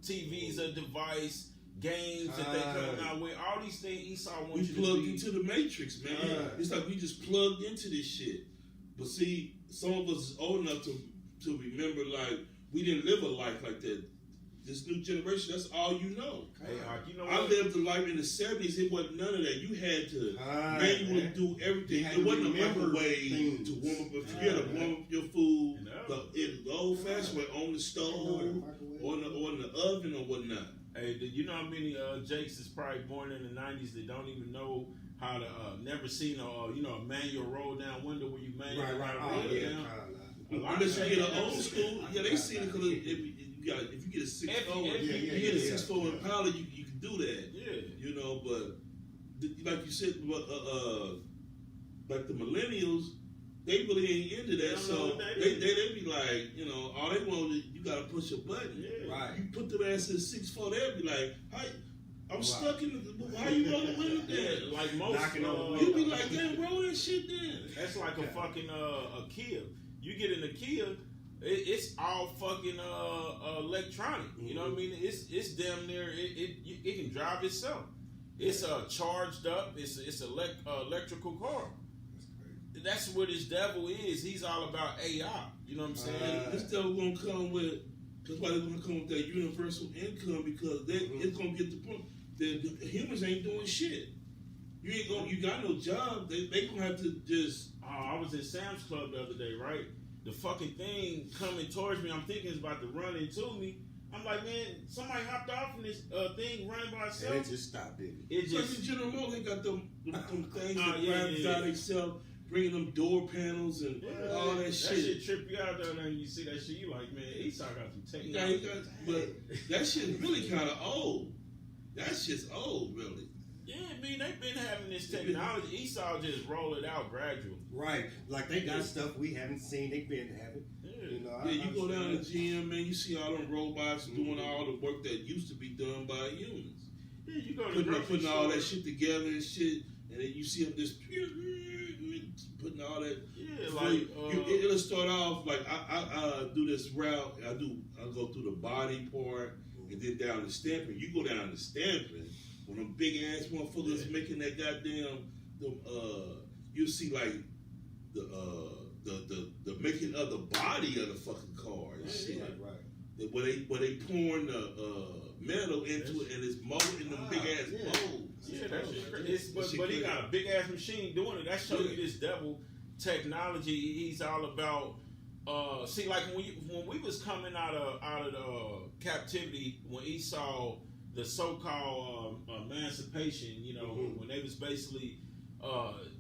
TV's a device, games that they come out with. All these things Esau wants you to plugged be. into the matrix, man. It's like we just plugged into this shit. But see, some of us is old enough to remember, like, we didn't live a life like that. This new generation, that's all you know. Hey, you know I what? lived a life in the 70s. It wasn't none of that. You had to manually do everything. It wasn't a microwave to warm up. If you had to warm up your food, the old-fashioned way on the stove, or in the oven or whatnot. Hey, you know how many Jakes is probably born in the 90s that don't even know how to, never seen a manual roll down window where you manually roll down. Unless you get an old school, they seen it because if you get a 6'4", you get a 6'4" Impala, you can do that. Yeah. But like you said, like the millennials, they really ain't into that. So they be like, all they want is you gotta push a button. Yeah. Right. You put them asses at 6'4", they'll be like, "Hi, I'm stuck in the. How you rolling with it then?" Yeah, like most. You be like, "Damn, roll that shit then." That's like a fucking a Kia. You get in a Kia, it's all fucking electronic. You know what I mean? It's damn near it can drive itself. It's charged up. It's electrical car. That's what this devil is. He's all about AI. You know what I'm saying? This devil gonna come with That's why they're gonna come with that universal income because it's gonna get the point that the humans ain't doing shit. You got no job. They gonna have to just. I was at Sam's Club the other day, right? The fucking thing coming towards me, I'm thinking it's about to run into me. I'm like, man, somebody hopped off in this thing running by itself. And it just stopped, didn't it? It Just just, General Motors, they got them things that yeah, grab yeah. out themselves, bringing them door panels and all that shit. trip you out there, and you see that shit, you like, man, Esau got some Yeah, he technology. but that shit's really kind of old. That shit's old, really. Yeah, I mean, they've been having this technology. Esau just roll it out gradually. Right. Like they got stuff we haven't seen. They've been having. Yeah. You know, Yeah, you go down to understand. GM, man, you see all them robots doing all the work that used to be done by humans. Yeah, you go to the grocery Putting all that store. shit together and shit, and then you see them just putting all that. Yeah, like, it'll start off like I do this route. I go through the body part and then down to stamping. You go down to stamping when them big ass motherfuckers making that goddamn you see like the making of the body of the fucking car and shit. Right. Where they pouring the metal into it and it's molded in them big ass molds. Yeah, that shit crazy. But he got a big ass machine doing it. That shows you this devil technology. He's all about. See, like when we was coming out of the captivity, when Esau, the so-called emancipation, you know, when they was basically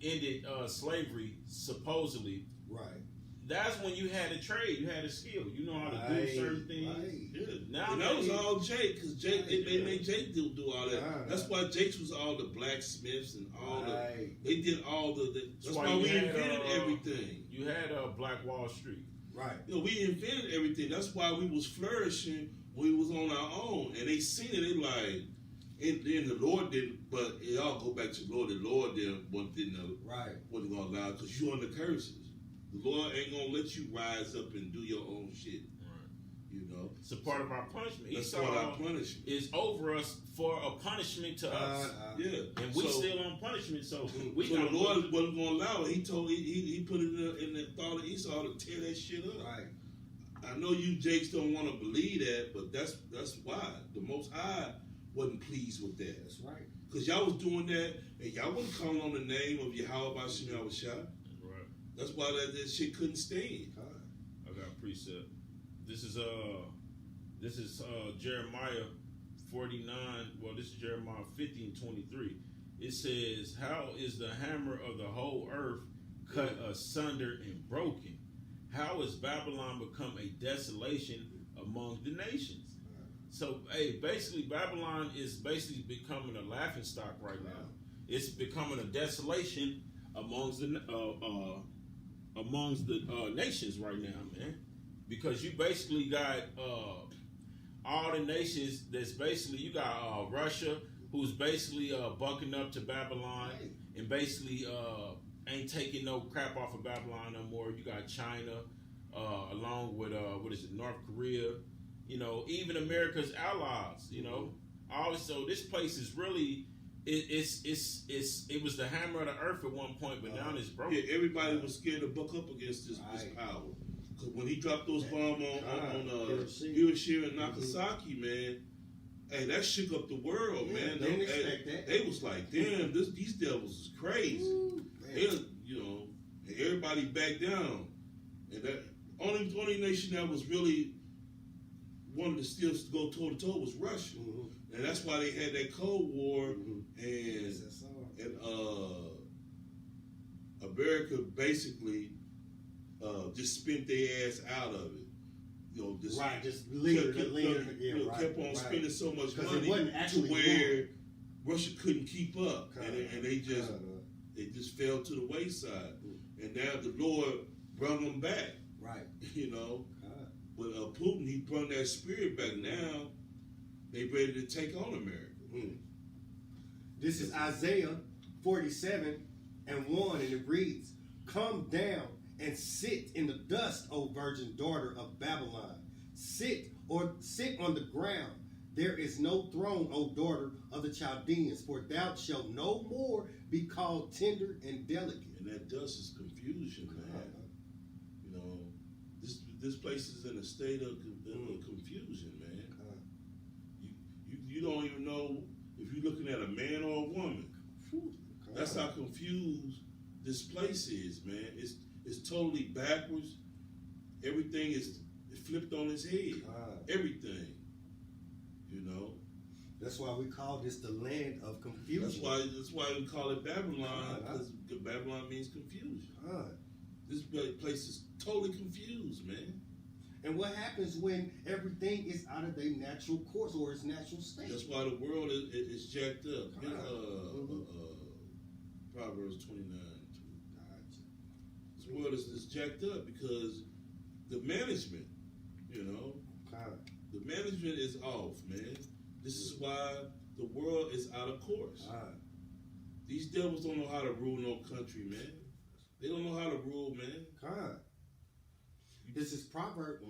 ended slavery supposedly. Right. That's when you had a trade, you had a skill, you know how to do certain things. Right. Yeah. Now And that was all Jake, because Jake they made Jake do all that. Right. That's why Jake was all the blacksmiths and all Right. the. They did all the. That's why you we had, invented everything. You had Black Wall Street. Right. You know, we invented everything. That's why we was flourishing when we was on our own, and they seen it. They like, and then the Lord did, but it all go back to the Lord. The Lord didn't Right. wasn't gonna allow because you under curses. The Lord ain't gonna let you rise up and do your own shit. You know, It's a part of our punishment. that's Esau part of our punishment. is over us for a punishment to us, Yeah, and we so, still on punishment. So we so got the Lord wasn't gonna allow it. He told he put it in the thought of Esau to tear that shit up. Right. I know you Jakes don't want to believe that, but that's why the Most High wasn't pleased with that. That's right. Because y'all was doing that, and y'all wasn't calling on the name of Yahweh Bashim Yahushua. Right. That's why that shit couldn't stand. I got a precept. This is Jeremiah 49. Well, this is Jeremiah 50 and 23. It says, "How is the hammer of the whole earth cut asunder and broken? How has Babylon become a desolation among the nations?" So, hey, basically, Babylon is basically becoming a laughingstock right now. It's becoming a desolation amongst the nations right now, man. Because you basically got all the nations that's basically, you got Russia, who's basically bunking up to Babylon and basically ain't taking no crap off of Babylon no more. You got China along with, North Korea. You know, even America's allies, you know. Also, this place is really, it was the hammer of the earth at one point, but now it's broken. Yeah, everybody was scared to buck up against this power. Because when he dropped those bombs on Hiroshima and Nagasaki, man, hey, that shook up the world, man. They didn't expect that. They was like, damn, these devils is crazy. You know, and everybody backed down. And that only nation that was really wanted to still go toe to toe was Russia. And that's why they had that Cold War, and America basically just spent their ass out of it. You know, just kept on spending so much money to where Russia couldn't keep up, and they just fell to the wayside. And now the Lord brought them back. Right. You know, with Putin, he brought that spirit back. Now they ready to take on America. This is Isaiah 47:1, and it reads, "Come down and sit in the dust, O virgin daughter of Babylon. Sit on the ground. There is no throne, O daughter of the Chaldeans, for thou shalt no more be called tender and delicate." And that dust is confusion, man. You know, this place is in a state of confusion, man. You don't even know if you're looking at a man or a woman. That's how confused this place is, man. It's totally backwards. Everything is flipped on its head. Everything. You know. That's why we call this the land of confusion. That's why we call it Babylon, because Babylon means confusion. This place is totally confused, man. And what happens when everything is out of their natural course or its natural state? That's why the world is jacked up. Proverbs 29. This world is jacked up because the management, you know, the management is off, man. This is why the world is out of course. These devils don't know how to rule no country, man. They don't know how to rule, man. This is Proverbs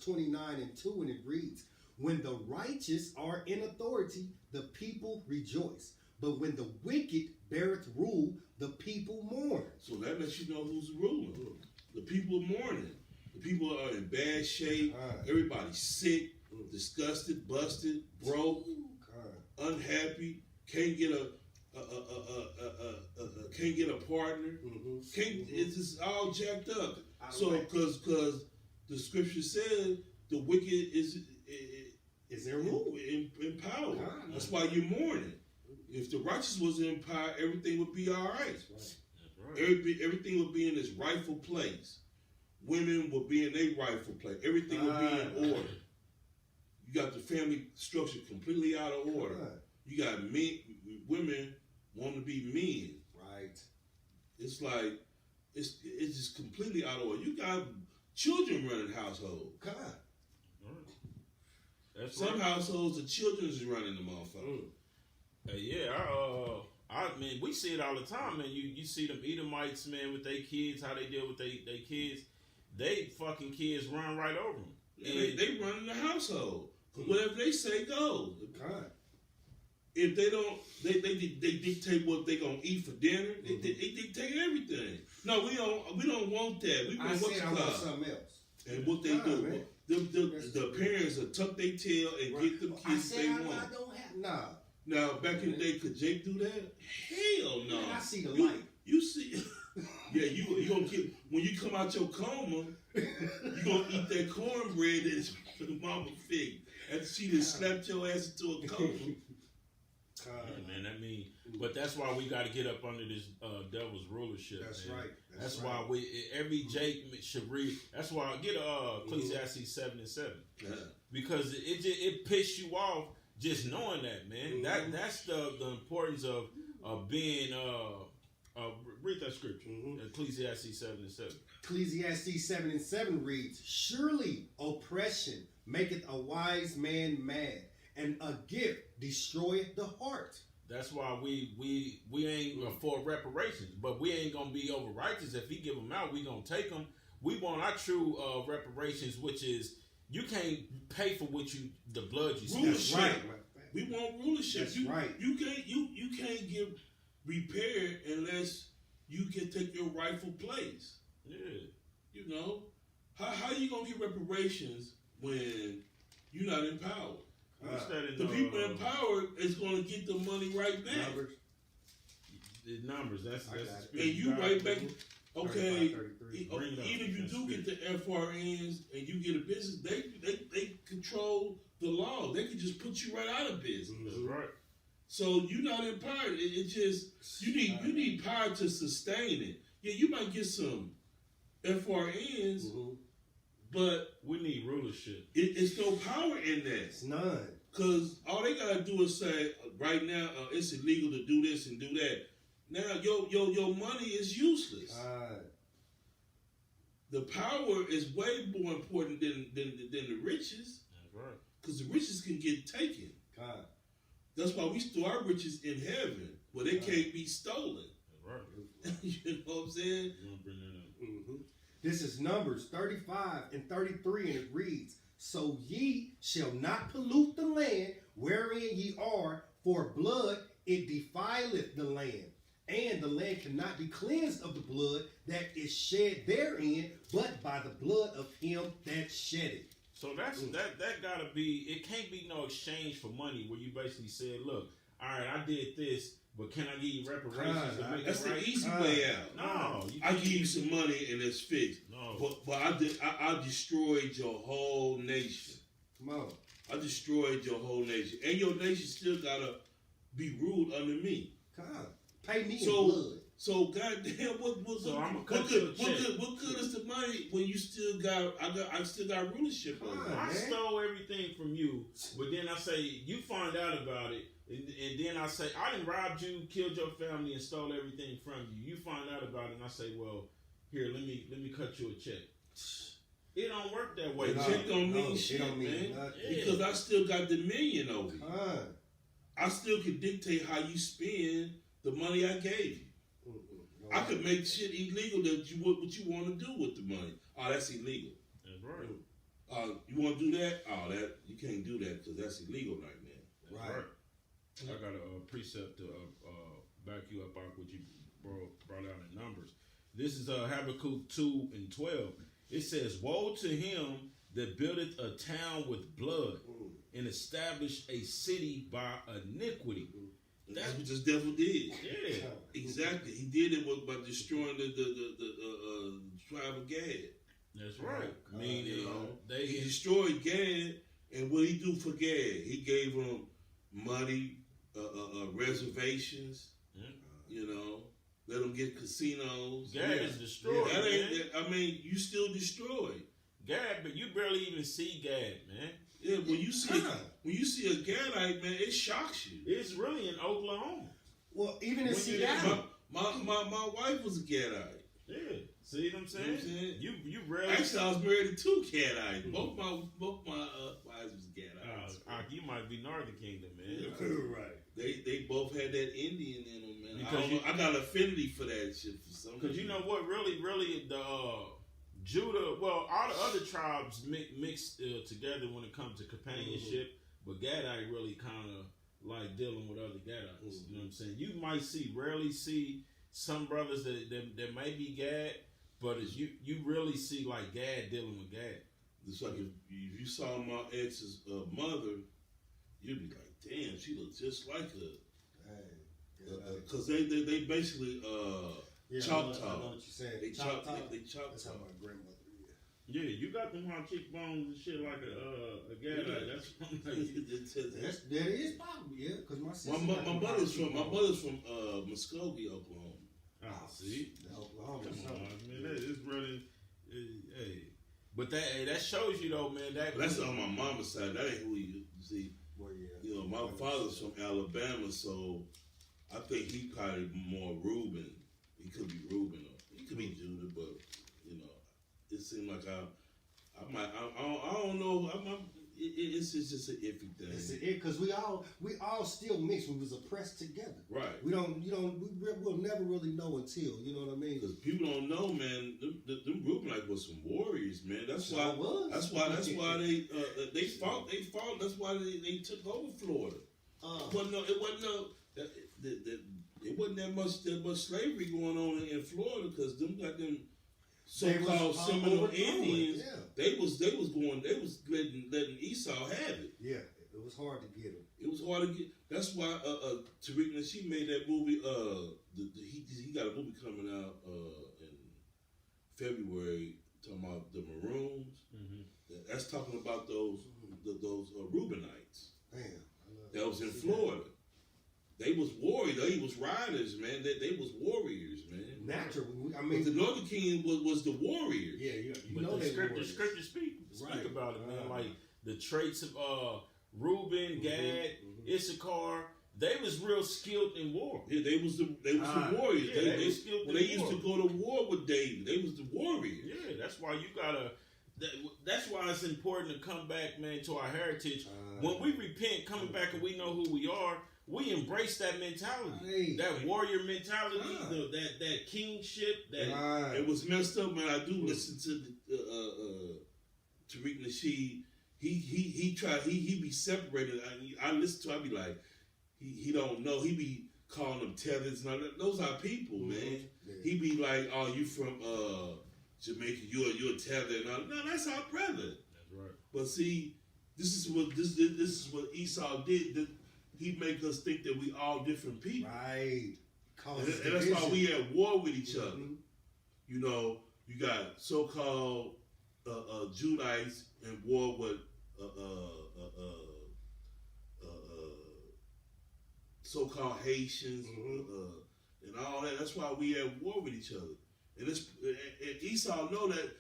29:2, and it reads, "When the righteous are in authority, the people rejoice. But when the wicked beareth rule, the people mourn." So that lets you know who's ruling. The people are mourning. The people are in bad shape. Everybody's sick, disgusted, busted, broke, unhappy. Can't get a partner. It's just all jacked up. So because the scripture says the wicked is in rule, in power. That's why you're mourning. If the righteous was in power, everything would be all right. That's right. Everything would be in its rightful place. Women would be in their rightful place. Everything would be in order. You got the family structure completely out of order. You got women wanting to be men. Right. It's like it's just completely out of order. You got children running households. That's Some right. households, the children is running the motherfucker. I mean, we see it all the time, man. You see them Edomites, man, with their kids, how they deal with their kids. They fucking kids run right over them. Yeah, they run the household. Whatever they say goes. If they don't, they dictate what they gonna eat for dinner. They dictate everything. No, we don't want that. We want I want something else. And what they do, man. the parents will tuck their tail and get them kids they want. I don't have Now, back in the day, could Jake do that? Hell no. Man, I see the light. You see, yeah, you gonna get when you come out your coma, you gonna eat that cornbread that mama fig, and she just slapped your ass into a coma. Yeah, man, but that's why we got to get up under this devil's rulership. That's man. right. That's why every Jake should read. That's why I get Ecclesiastes 7:7 because it pisses you off just knowing that, man. That's the importance of being read that scripture. Ecclesiastes 7:7. Ecclesiastes 7:7 reads, "Surely oppression maketh a wise man mad, and a gift destroyeth the heart." That's why we ain't for reparations, but we ain't gonna be over righteous. If he give them out, we gonna take them. We want our true reparations, which is you can't pay for the blood you spent. Rulership. Right. We want rulership. That's right. You can't get repaired unless you can take your rightful place. Yeah. You know, how you gonna get reparations when you're not in power? The people in power is going to get the money right back. Numbers. That's and you right back. Okay, 35, even if you do get the FRNs and you get a business, they control the law. They can just put you right out of business. That's right. So you're not in power. It just you need power to sustain it. Yeah, you might get some FRNs, but we need rulership. It's no power in that. It's none. Because all they gotta do is say, right now, it's illegal to do this and do that. Now your money is useless. The power is way more important than the riches. That's right. Because the riches can get taken. That's why we store our riches in heaven, where they can't be stolen. That's right. You know what I'm saying? You want to bring that up? This is Numbers 35:33, and it reads, "So ye shall not pollute the land wherein ye are, for blood it defileth the land. And the land cannot be cleansed of the blood that is shed therein, but by the blood of him that shed it. So that gotta be. It can't be no exchange for money where you basically said, "Look, all right, I did this, but can I give you reparations to make That's it right?" the easy way out. No, I give you some money and it's fixed. No. But I destroyed your whole nation. Come on. I destroyed your whole nation, and your nation still gotta be ruled under me. Come on. Pay me in So, blood. so goddamn, So I'ma cut you a check. what good is the money when you still got? I still got rulership over it. I man. stole everything from you, but then I say you find out about it, and then I say I didn't robbed you, killed your family, and stole everything from you. You find out about it, and I say, well, here, let me cut you a check. It don't work that way. The check don't mean shit, it don't mean man. nothing. Yeah. Because I still got dominion over you. Come on. I still can dictate how you spend the money I gave you. No, I could make shit illegal that you what you want to do with the money. Oh, that's illegal. That's right. You want to do that? Oh, that you can't do that because that's illegal right now. That's right. I got a precept to back you up on what you brought out in Numbers. This is Habakkuk 2:12. It says, "Woe to him that buildeth a town with blood and established a city by iniquity." That's what this devil did. Yeah, Exactly. He did it by destroying the tribe of Gad. that's right. I mean, You know, they he destroyed Gad, and what he do for Gad? He gave him money, reservations. You know, let them get casinos. Gad is destroyed. That ain't. Man. I mean, you still destroyed. Gad, but you barely even see Gad, man. Yeah, when you see a Gadite, man, it shocks you. It's really in Oklahoma. Well, even in When Seattle. my wife was a Gadite. Yeah, see what I'm saying? You know what I'm saying? You rarely. Actually, I was married to two Gadites. Both my wives was Gadites. You might be Northern Kingdom, man. Yeah. Right. They both had that Indian in them, man. Because I got an affinity for that shit for some Because you know what, really, the Judah, well, all the other tribes mixed together when it comes to companionship, but Gadite really kind of like dealing with other Gadites. You know what I'm saying? You might rarely see some brothers that may be Gad, but as you rarely see like Gad dealing with Gad. It's like if you saw my ex's mother, you'd be like, damn, she looks just like her. Because they basically Choctaw. I know what you're saying. They Choctaw. That's how my grandmother is. Yeah, you got them high cheekbones and shit like a Gadite. That's what I'm like. That is possible, yeah. Because my sister. my mother's from Muskogee, Oklahoma. Ah, see, Oklahoma. come on, man, that is really, hey. But that shows you though, man. But that's on my mama's side. That ain't who you see. Well, yeah. You know, my father's from Alabama, so I think he probably more Reuben. He could be Reuben, or he could be Judah, but you know, it seemed like I don't know. It's just an iffy thing. It's it because we all still mixed. We was oppressed together. Right. We'll never really know until, you know what I mean? Because people don't know, man. Them Reubenites was some warriors, man. That's why they fought. That's why they took over Florida. It wasn't that much slavery going on in Florida because them got them so-called Seminole Indians. Yeah. They was letting Esau have it. Yeah, it was hard to get them. It was hard to get. That's why Tariq Nasheed made that movie. He got a movie coming out in February talking about the Maroons. Mm-hmm. That's talking about those Reubenites. Damn. That was in Florida. They was warriors. They was riders, man. They was warriors, man. Natural. I But mean, the Northern Kingdom was the warriors. Yeah, you But know the they scripture speak Right. about it, man. Like the traits of Reuben, Gad, Issachar. They was real skilled in war. Yeah, they was the warriors. Yeah, they was skilled when they in used war. to go to war with David, they was the warriors. Yeah, that's why you gotta. That's why it's important to come back, man, to our heritage. When we repent, coming back, and we know who we are, we embrace that mentality, that warrior mentality, that kingship. That It was messed up, man. I do listen to Tariq Nasheed. He tried. He be separated. I listen to. I be like, he don't know. He be calling them tethers. Now those are people, man. Yeah. He be like, "Oh, you from Jamaica? You're a tether." No, that's our brother. That's right. But see, this is what Esau did. That he make us think that we all different people, Right. and that's why we at war with each other. You know, you got so-called Judites in war with so-called Haitians and all that. That's why we at war with each other. And Esau know that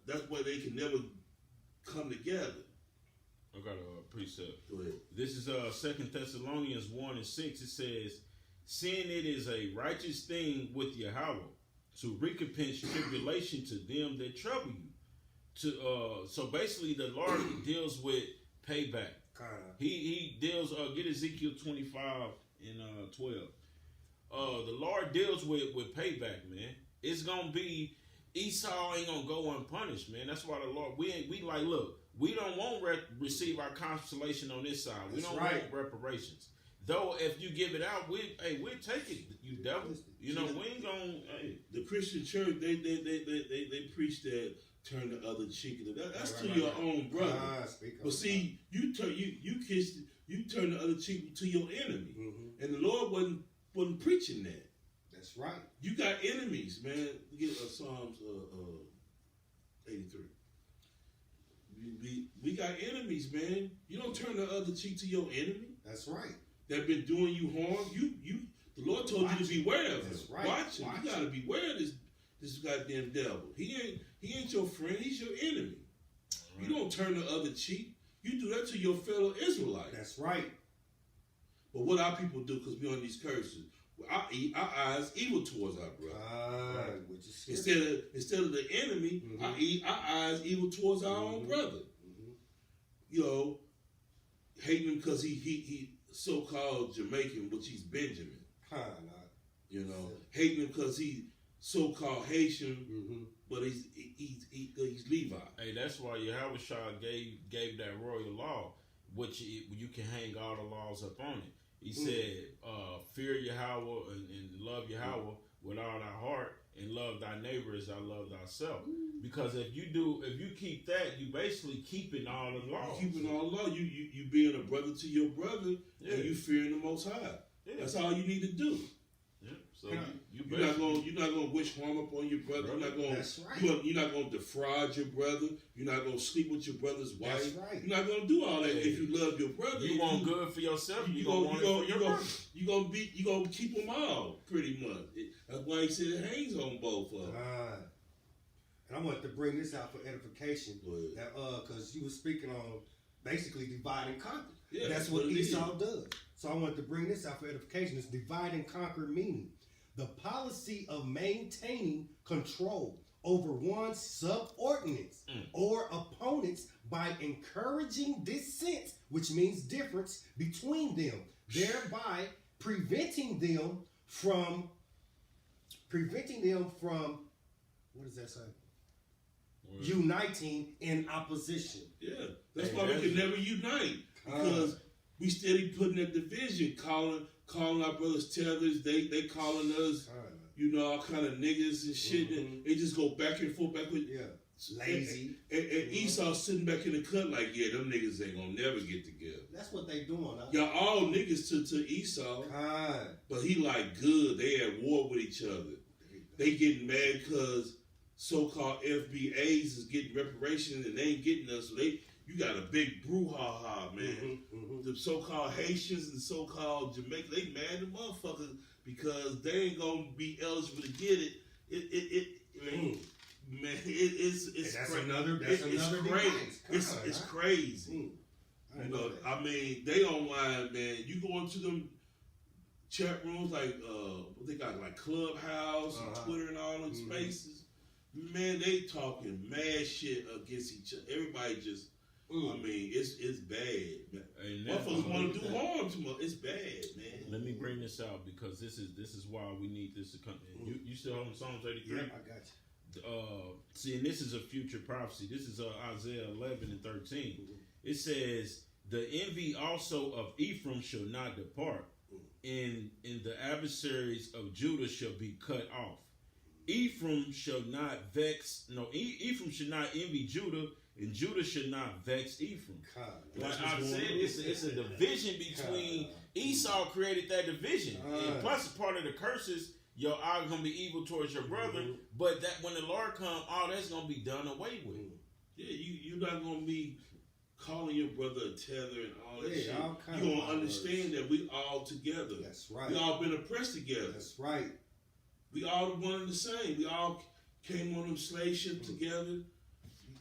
that's why they can never come together. I got a precept. Go ahead. This is 2 Thessalonians 1:6. It says, "Seeing it is a righteous thing with Yahweh to recompense tribulation to them that trouble you." So basically, the Lord deals with payback. Kinda. He deals. Get Ezekiel 25 and 12. The Lord deals with payback, man. It's gonna be Esau ain't gonna go unpunished, man. That's why the Lord we like look. We don't want receive our consolation on this side. We That's don't right. want reparations. Though if you give it out, we'll take it. You devil. You know we ain't gonna. Hey. The Christian church, they preach that turn the other cheek. That's Right, to right, your right. own brother. Speak up. But see, you turn the other cheek to your enemy, and the Lord wasn't preaching that. That's right. You got enemies, man. Get Psalms 83. We got enemies, man. You don't turn the other cheek to your enemy That's right. that been doing you harm. The Lord told you to beware of him. That's right. Watch him. Watch You gotta beware of this goddamn devil. He ain't your friend. He's your enemy. Right. You don't turn the other cheek. You do that to your fellow Israelite. That's right. But what our people do, because we on these curses, our eyes evil towards our brother. Which is scary. Instead of the enemy, our eyes evil towards our own brother. You know, hating him because he so-called Jamaican, which he's Benjamin. You know, hating him because he so-called Haitian, but he's Levi. Hey, that's why Yahweh Shah gave that royal law, which you can hang all the laws up on it. He said, "Fear Yahweh and love Yahweh with all thy heart, and love thy neighbor as thou love thyself." Because if you keep that, you basically keeping all the laws. You keeping all law. You being a brother to your brother, and you fearing the Most High. Yeah. That's all you need to do. Yeah. So You're not gonna wish harm upon your brother. You're not gonna. That's right. You're not gonna defraud your brother. You're not gonna sleep with your brother's wife. That's right. You're not gonna do all that if you love your brother. You want good for yourself. You gonna want it for your brother. You gonna keep them all pretty much. That's why he said it hangs on both of them. And I wanted to bring this out for edification. Go ahead. Because you were speaking on basically divide and conquer. Yeah, That's what it is. Esau does. So I wanted to bring this out for edification. It's divide and conquer, meaning the policy of maintaining control over one's subordinates or opponents by encouraging dissent, which means difference between them, thereby preventing them from what does that say? Uniting in opposition. Yeah, that's why we can never unite, because we steady putting that division, calling our brothers tethers. They calling us, all kind of niggas and shit. And they just go back and forth, Lazy. And Esau sitting back in the cut like, yeah, them niggas ain't gonna never get together. That's what they doing. Y'all all niggas to Esau, but he like good. They at war with each other. They getting mad because so-called FBAs is getting reparations and they ain't getting us. So you got a big brouhaha, man. The so-called Haitians and so-called Jamaica, they mad at motherfuckers because they ain't gonna be eligible to get it. It's another crazy. It's crazy. I mean, they online, man. You go into them chat rooms like what they got, like Clubhouse and Twitter and all them spaces. Man, they talking mad shit against each other. Everybody just, I mean, it's bad, man. Motherfuckers want to do harm to me. It's bad, man. Let me bring this out because this is why we need this to come. You still holding Psalms 83? Yeah, I got you. See, and this is a future prophecy. This is Isaiah 11 and 13. It says, "The envy also of Ephraim shall not depart, and the adversaries of Judah shall be cut off. Ephraim shall not vex. No, Ephraim should not envy Judah, and Judah should not vex Ephraim. Like I said, it's a division between Esau created that division, and plus part of the curses. Your eye gonna be evil towards your brother, but that when the Lord come, all that's gonna be done away with. Yeah, you're not gonna be calling your brother a tether and all that shit. All You're gonna understand that we all together. That's right. We all been oppressed together. That's right. We all one and the same. We all came on them slave ships together.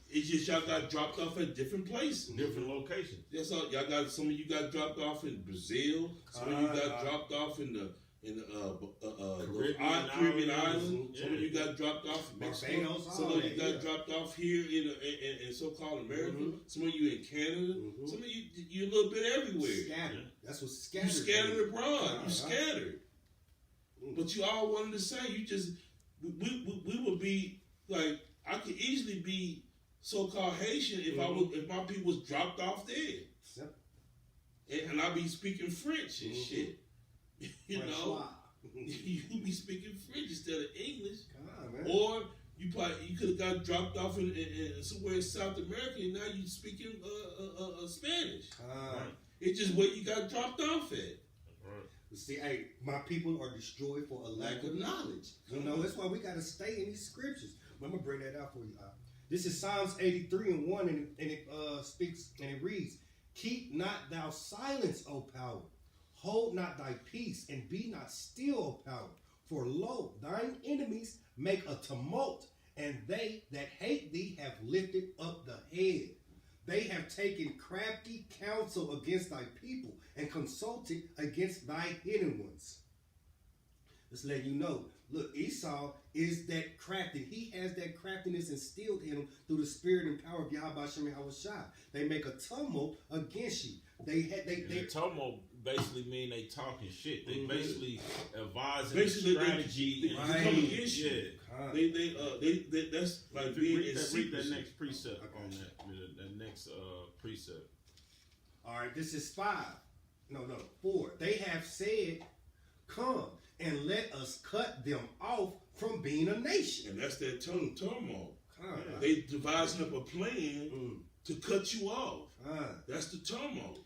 It's just y'all got dropped off at different places. Different locations. That's all. Y'all got some of you got dropped off in Brazil. Some of you got dropped off in the Caribbean island. Yeah. Some of you got dropped off in Mexico. Barbados, Some of you got dropped off here in so-called America. Some of you in Canada. Some of you a little bit everywhere. Scattered. That's what scattered. You scattered abroad. You scattered. But you all wanted to say you just we would be like I could easily be so-called Haitian if if my people was dropped off there, and I be speaking French and shit. You know, you be speaking French instead of English, or you could have got dropped off in somewhere in South America, and now you speaking Spanish. It's just where you got dropped off at. See, hey, my people are destroyed for a lack of knowledge. You know, that's why we got to stay in these scriptures. I'm gonna bring that out for you. This is Psalms 83:1, and it speaks and it reads, "Keep not thou silence, O power. Hold not thy peace, and be not still, O power. For lo, thine enemies make a tumult, and they that hate thee have lifted up the head. They have taken crafty counsel against thy people, and consulted against thy hidden ones." Let's let you know. Look, Esau is that crafty. He has that craftiness instilled in him through the spirit and power of Yahweh Shem Yahushua. They make a tumult against you. They tumult basically mean they talking shit. They basically advising Basically, strategy. they come against you. They that's like being in read that next precept on that next precept. All right, this is 4. They have said, "Come and let us cut them off from being a nation." And that's that turmoil. They devising up a plan to cut you off. That's the turmoil.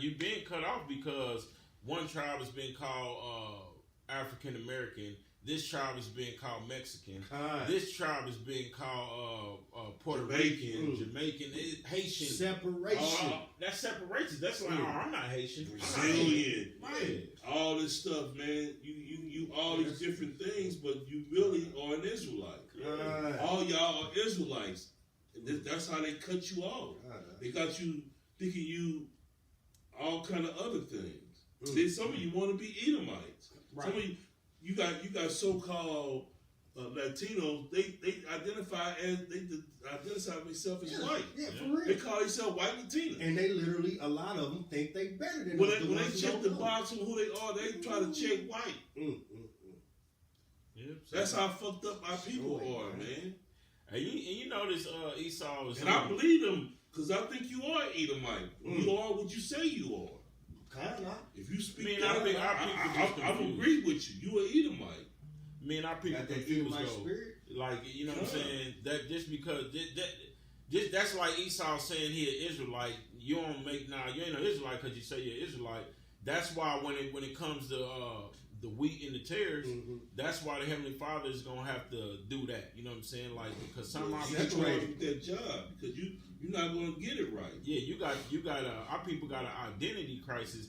You've been cut off because one tribe has been called African American. This tribe is being called Mexican. This tribe is being called Puerto Rican, Jamaican, Haitian. Separation. That's separation. That's like, I'm not Haitian. Brazilian. Right. All this stuff, man. You all these different things, but you really are an Israelite. All y'all are Israelites. That's how they cut you off. They got you thinking you all kind of other things. Then some of you want to be Edomites. Some of you got so-called Latinos. They identify themselves as white. Yeah, for real. They call themselves white Latino. And they literally, a lot of them think they better than When us. they check the box of who they are, they try to check white. Yep. That's how fucked up our people are, man. And you notice Esau is. And I believe them because I think you are Edomite. You are what you say you are. If you speak that, I agree with you. You are Edomite. Our people confused though. Like, you know what I'm saying? That just because that's like Esau saying he an Israelite. You don't make you ain't an Israelite because you say you're an Israelite. That's why when it comes to the wheat and the tares, that's why the Heavenly Father is gonna have to do that. You know what I'm saying? Like, because some of our people with that job because you're not gonna get it right. Yeah, you got our people got an identity crisis.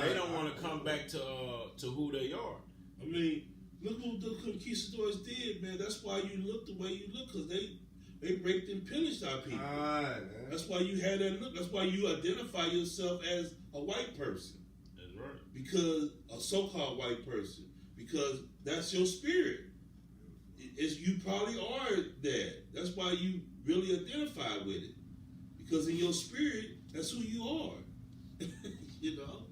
They don't want to come back to who they are. I mean, look what the conquistadors did, man. That's why you look the way you look because they raped and pillaged our people. That's why you had that look. That's why you identify yourself as a white person. That's right. Because a so-called white person, because that's your spirit. You probably are that. That's why you really identify with it. Because in your spirit, that's who you are. You know,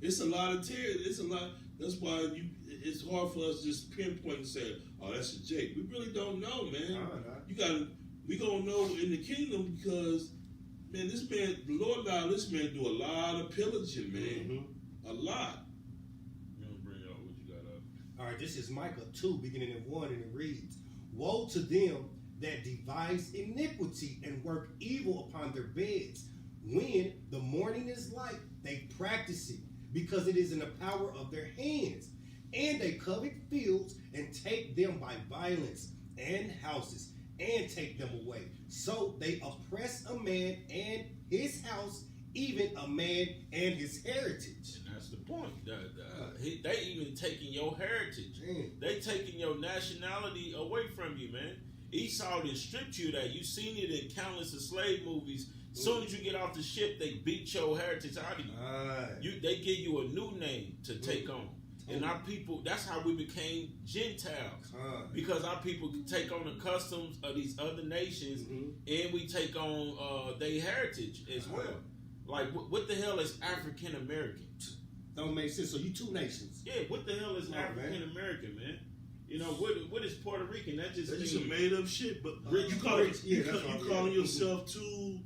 it's a lot of tears. It's a lot. That's why it's hard for us to just pinpoint and say, "Oh, that's a Jake." We really don't know, man. We gonna know in the kingdom because, man, the Lord allowed this man do a lot of pillaging, man. A lot. All right, this is Micah 2, beginning at 1, and it reads, "Woe to them that devise iniquity and work evil upon their beds. When the morning is light, they practice it, because it is in the power of their hands. And they covet fields and take them by violence, and houses, and take them away. So they oppress a man and his house, even a man and his heritage." And that's the point. They even taking your heritage. Man. They taking your nationality away from you, man. Esau done stripped you of that. You seen it in countless of slave movies. As soon as you get off the ship, they beat your heritage out of you. They give you a new name to take on. And our people, that's how we became Gentiles. Because our people take on the customs of these other nations, and we take on their heritage as well. Like, what the hell is African American? Don't make sense. So you two nations. Yeah, what the hell is African American, man? You know, what is Puerto Rican? That's just some made up shit. But you calling yourself two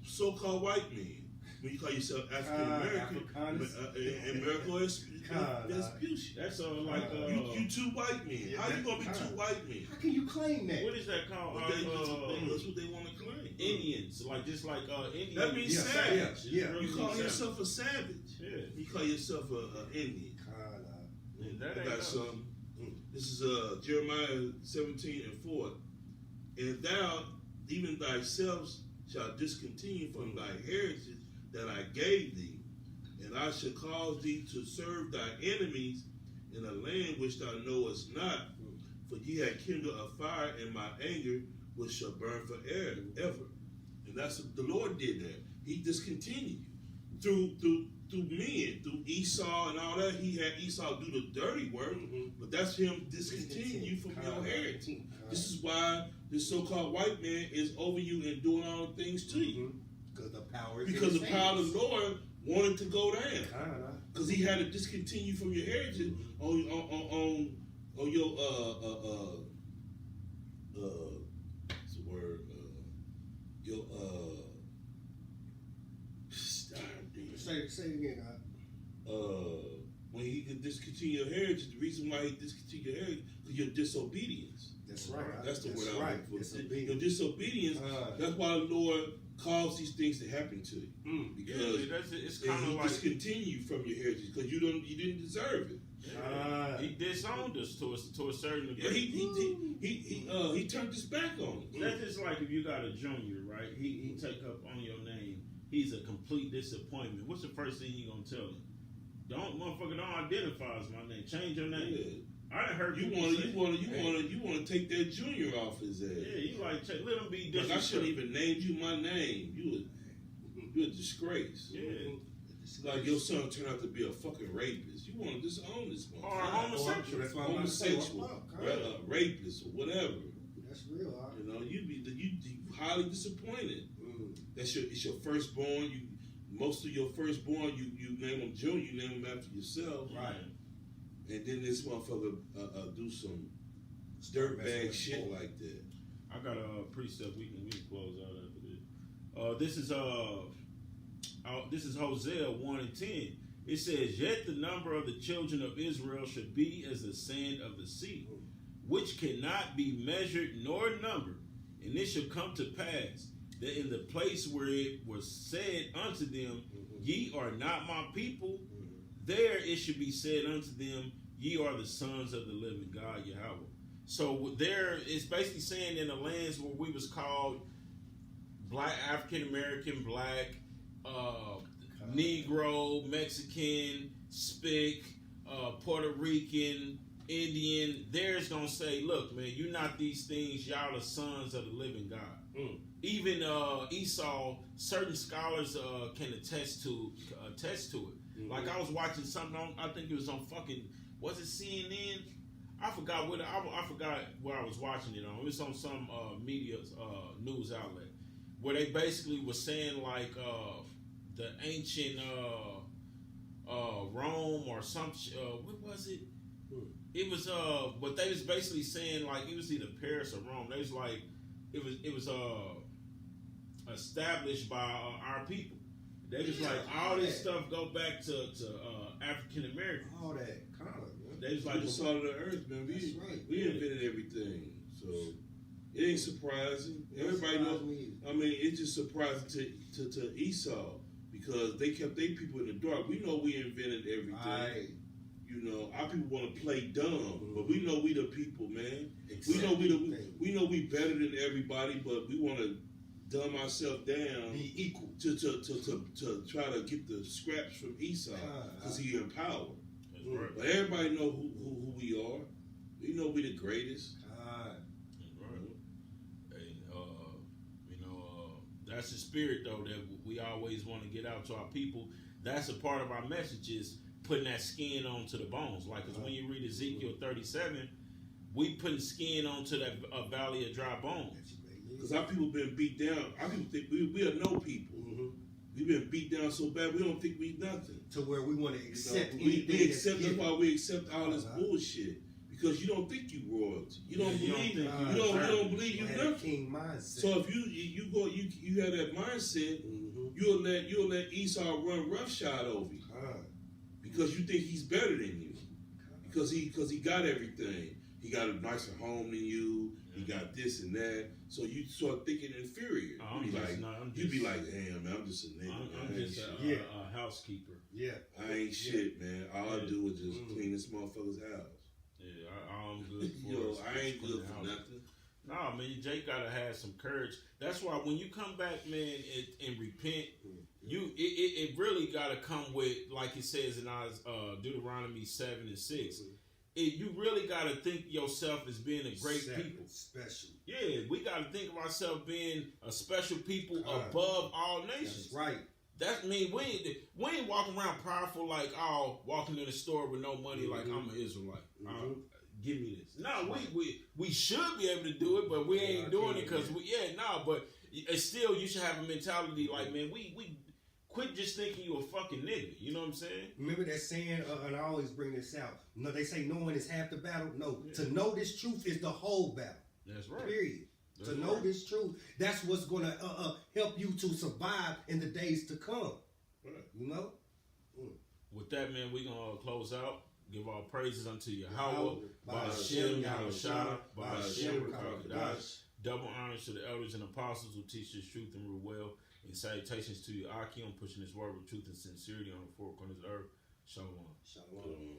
so-called white men. When you call yourself African American, American Vespucci. That's like you two white men. How you gonna be two white men? How can you claim that? What is that called? That's what they want to claim. Indians, like just like Indians. That means savage. Yeah. You call yourself a savage. Yeah. You call yourself an Indian. That I ain't got something. This is Jeremiah 17:4. "And thou, even thyself, shalt discontinue from thy heritage that I gave thee, and I shall cause thee to serve thy enemies in a land which thou knowest not. For ye have kindled a fire in my anger, which shall burn forever." And that's what the Lord did there. He discontinued through men, through Esau and all that. He had Esau do the dirty work, but that's him discontinuing you from your heritage. This is why this so-called white man is over you and doing all the things to you. Because the power of the Lord wanted to go down. Because he had to discontinue from your heritage on your what's the word? Your Say it again. When he could discontinue your heritage, the reason why he discontinued your heritage because your disobedience. That's right. That's the word I look for. Disobedience. Your disobedience. That's why the Lord caused these things to happen to you. Because it's kind of he like discontinued from your heritage because you didn't deserve it. He disowned us to a certain degree. Yeah, he turned his back on us. That's just like if you got a junior, right? He take up on your name. He's a complete disappointment. What's the first thing you gonna tell him? Don't identify as my name. Change your name. Yeah. I done heard you want to take that junior off his ass. Yeah, you like let him be disrespectful. I shouldn't even named you my name. You a disgrace. Yeah. Like your son turned out to be a fucking rapist. You want to disown this one. Or homosexual. That's why homosexual, rapist, or whatever. That's real. You know, you highly disappointed. It's your firstborn. Most of your firstborn, you name them Junior. You name them after yourself. Right. And then this motherfucker do some dirtbag shit like that. I got a precept we can close out after this. This is Hosea 1:10. It says, "Yet the number of the children of Israel should be as the sand of the sea, which cannot be measured nor numbered. And it shall come to pass that in the place where it was said unto them, Ye are not my people, there it should be said unto them, Ye are the sons of the living God, Yahweh." So there, it's basically saying in the lands where we was called Black, African American, Black, Negro, Mexican, Spic, Puerto Rican, Indian, there's gonna say, look, man, you're not these things, y'all the sons of the living God. Even Esau, certain scholars can attest to it. Like I was watching something on, I think it was on fucking, was it CNN? I forgot what I was watching it on. It was on some media news outlet where they basically were saying like the ancient Rome or some what was it? It was but they was basically saying like it was either Paris or Rome. They was like it was established by our people. They was like all this stuff go back to African Americans. All that kind of. They was Like like the salt of the earth, man. That's right. We invented everything, so it ain't surprising. Everybody knows. I mean, it's just surprising to Esau because they kept their people in the dark. We know we invented everything. Right. You know, our people want to play dumb, but we know we the people, man. Accept We know we better than everybody, but we want to dumb ourselves down be equal. to try to get the scraps from Esau because he in power. That's right. But everybody know who we are. We know we the greatest. That's right. And that's the spirit though that we always want to get out to our people. That's a part of our message is putting that skin onto the bones. Like, cause when you read Ezekiel 37, we putting skin onto that valley of dry bones. Because our people been beat down. Our people think we are no people. We've been beat down so bad we don't think we nothing. To where we want to accept we anything. accept. That's why we accept all this bullshit. Because you don't think you royalty. You don't believe you don't believe you nothing. King mindset. So if you have that mindset, you'll let Esau run roughshod over you. Because you think he's better than you. Because he got everything. He got a nicer home than you. He got this and that. So you start thinking inferior. You be like, damn, man, I'm just a nigga. I'm just a housekeeper. Yeah. I ain't shit, man. All I do is just clean this motherfucker's house. Yeah, I'm good for I ain't good for nothing. No, man, Jake gotta have some courage. That's why when you come back, man, and repent, it really gotta come with, like it says in Deuteronomy 7:6. You really gotta think yourself as being a great people, special. Yeah, we gotta think of ourselves being a special people above all nations. That's right. That mean we ain't walking around prideful like walking in the store with no money like I'm an Israelite. Give me this. No, we should be able to do it, but we ain't doing it because but it's still you should have a mentality like, man, we quit just thinking you a fucking nigga. You know what I'm saying? Remember that saying, and I always bring this out. No, they say knowing is half the battle. No, to know this truth is the whole battle. That's right. Period. To know this truth, that's what's going to help you to survive in the days to come. Right. You know? With that, man, we're going to close out. Give all praises unto Yahweh, Ba'ashem, Yahushua, Ba'ashem, Ba'akadash. Double honors to the elders and apostles who teach this truth and rule well. And salutations to you, Akim, pushing this word with truth and sincerity on the four corners of the earth. Shalom. Shalom.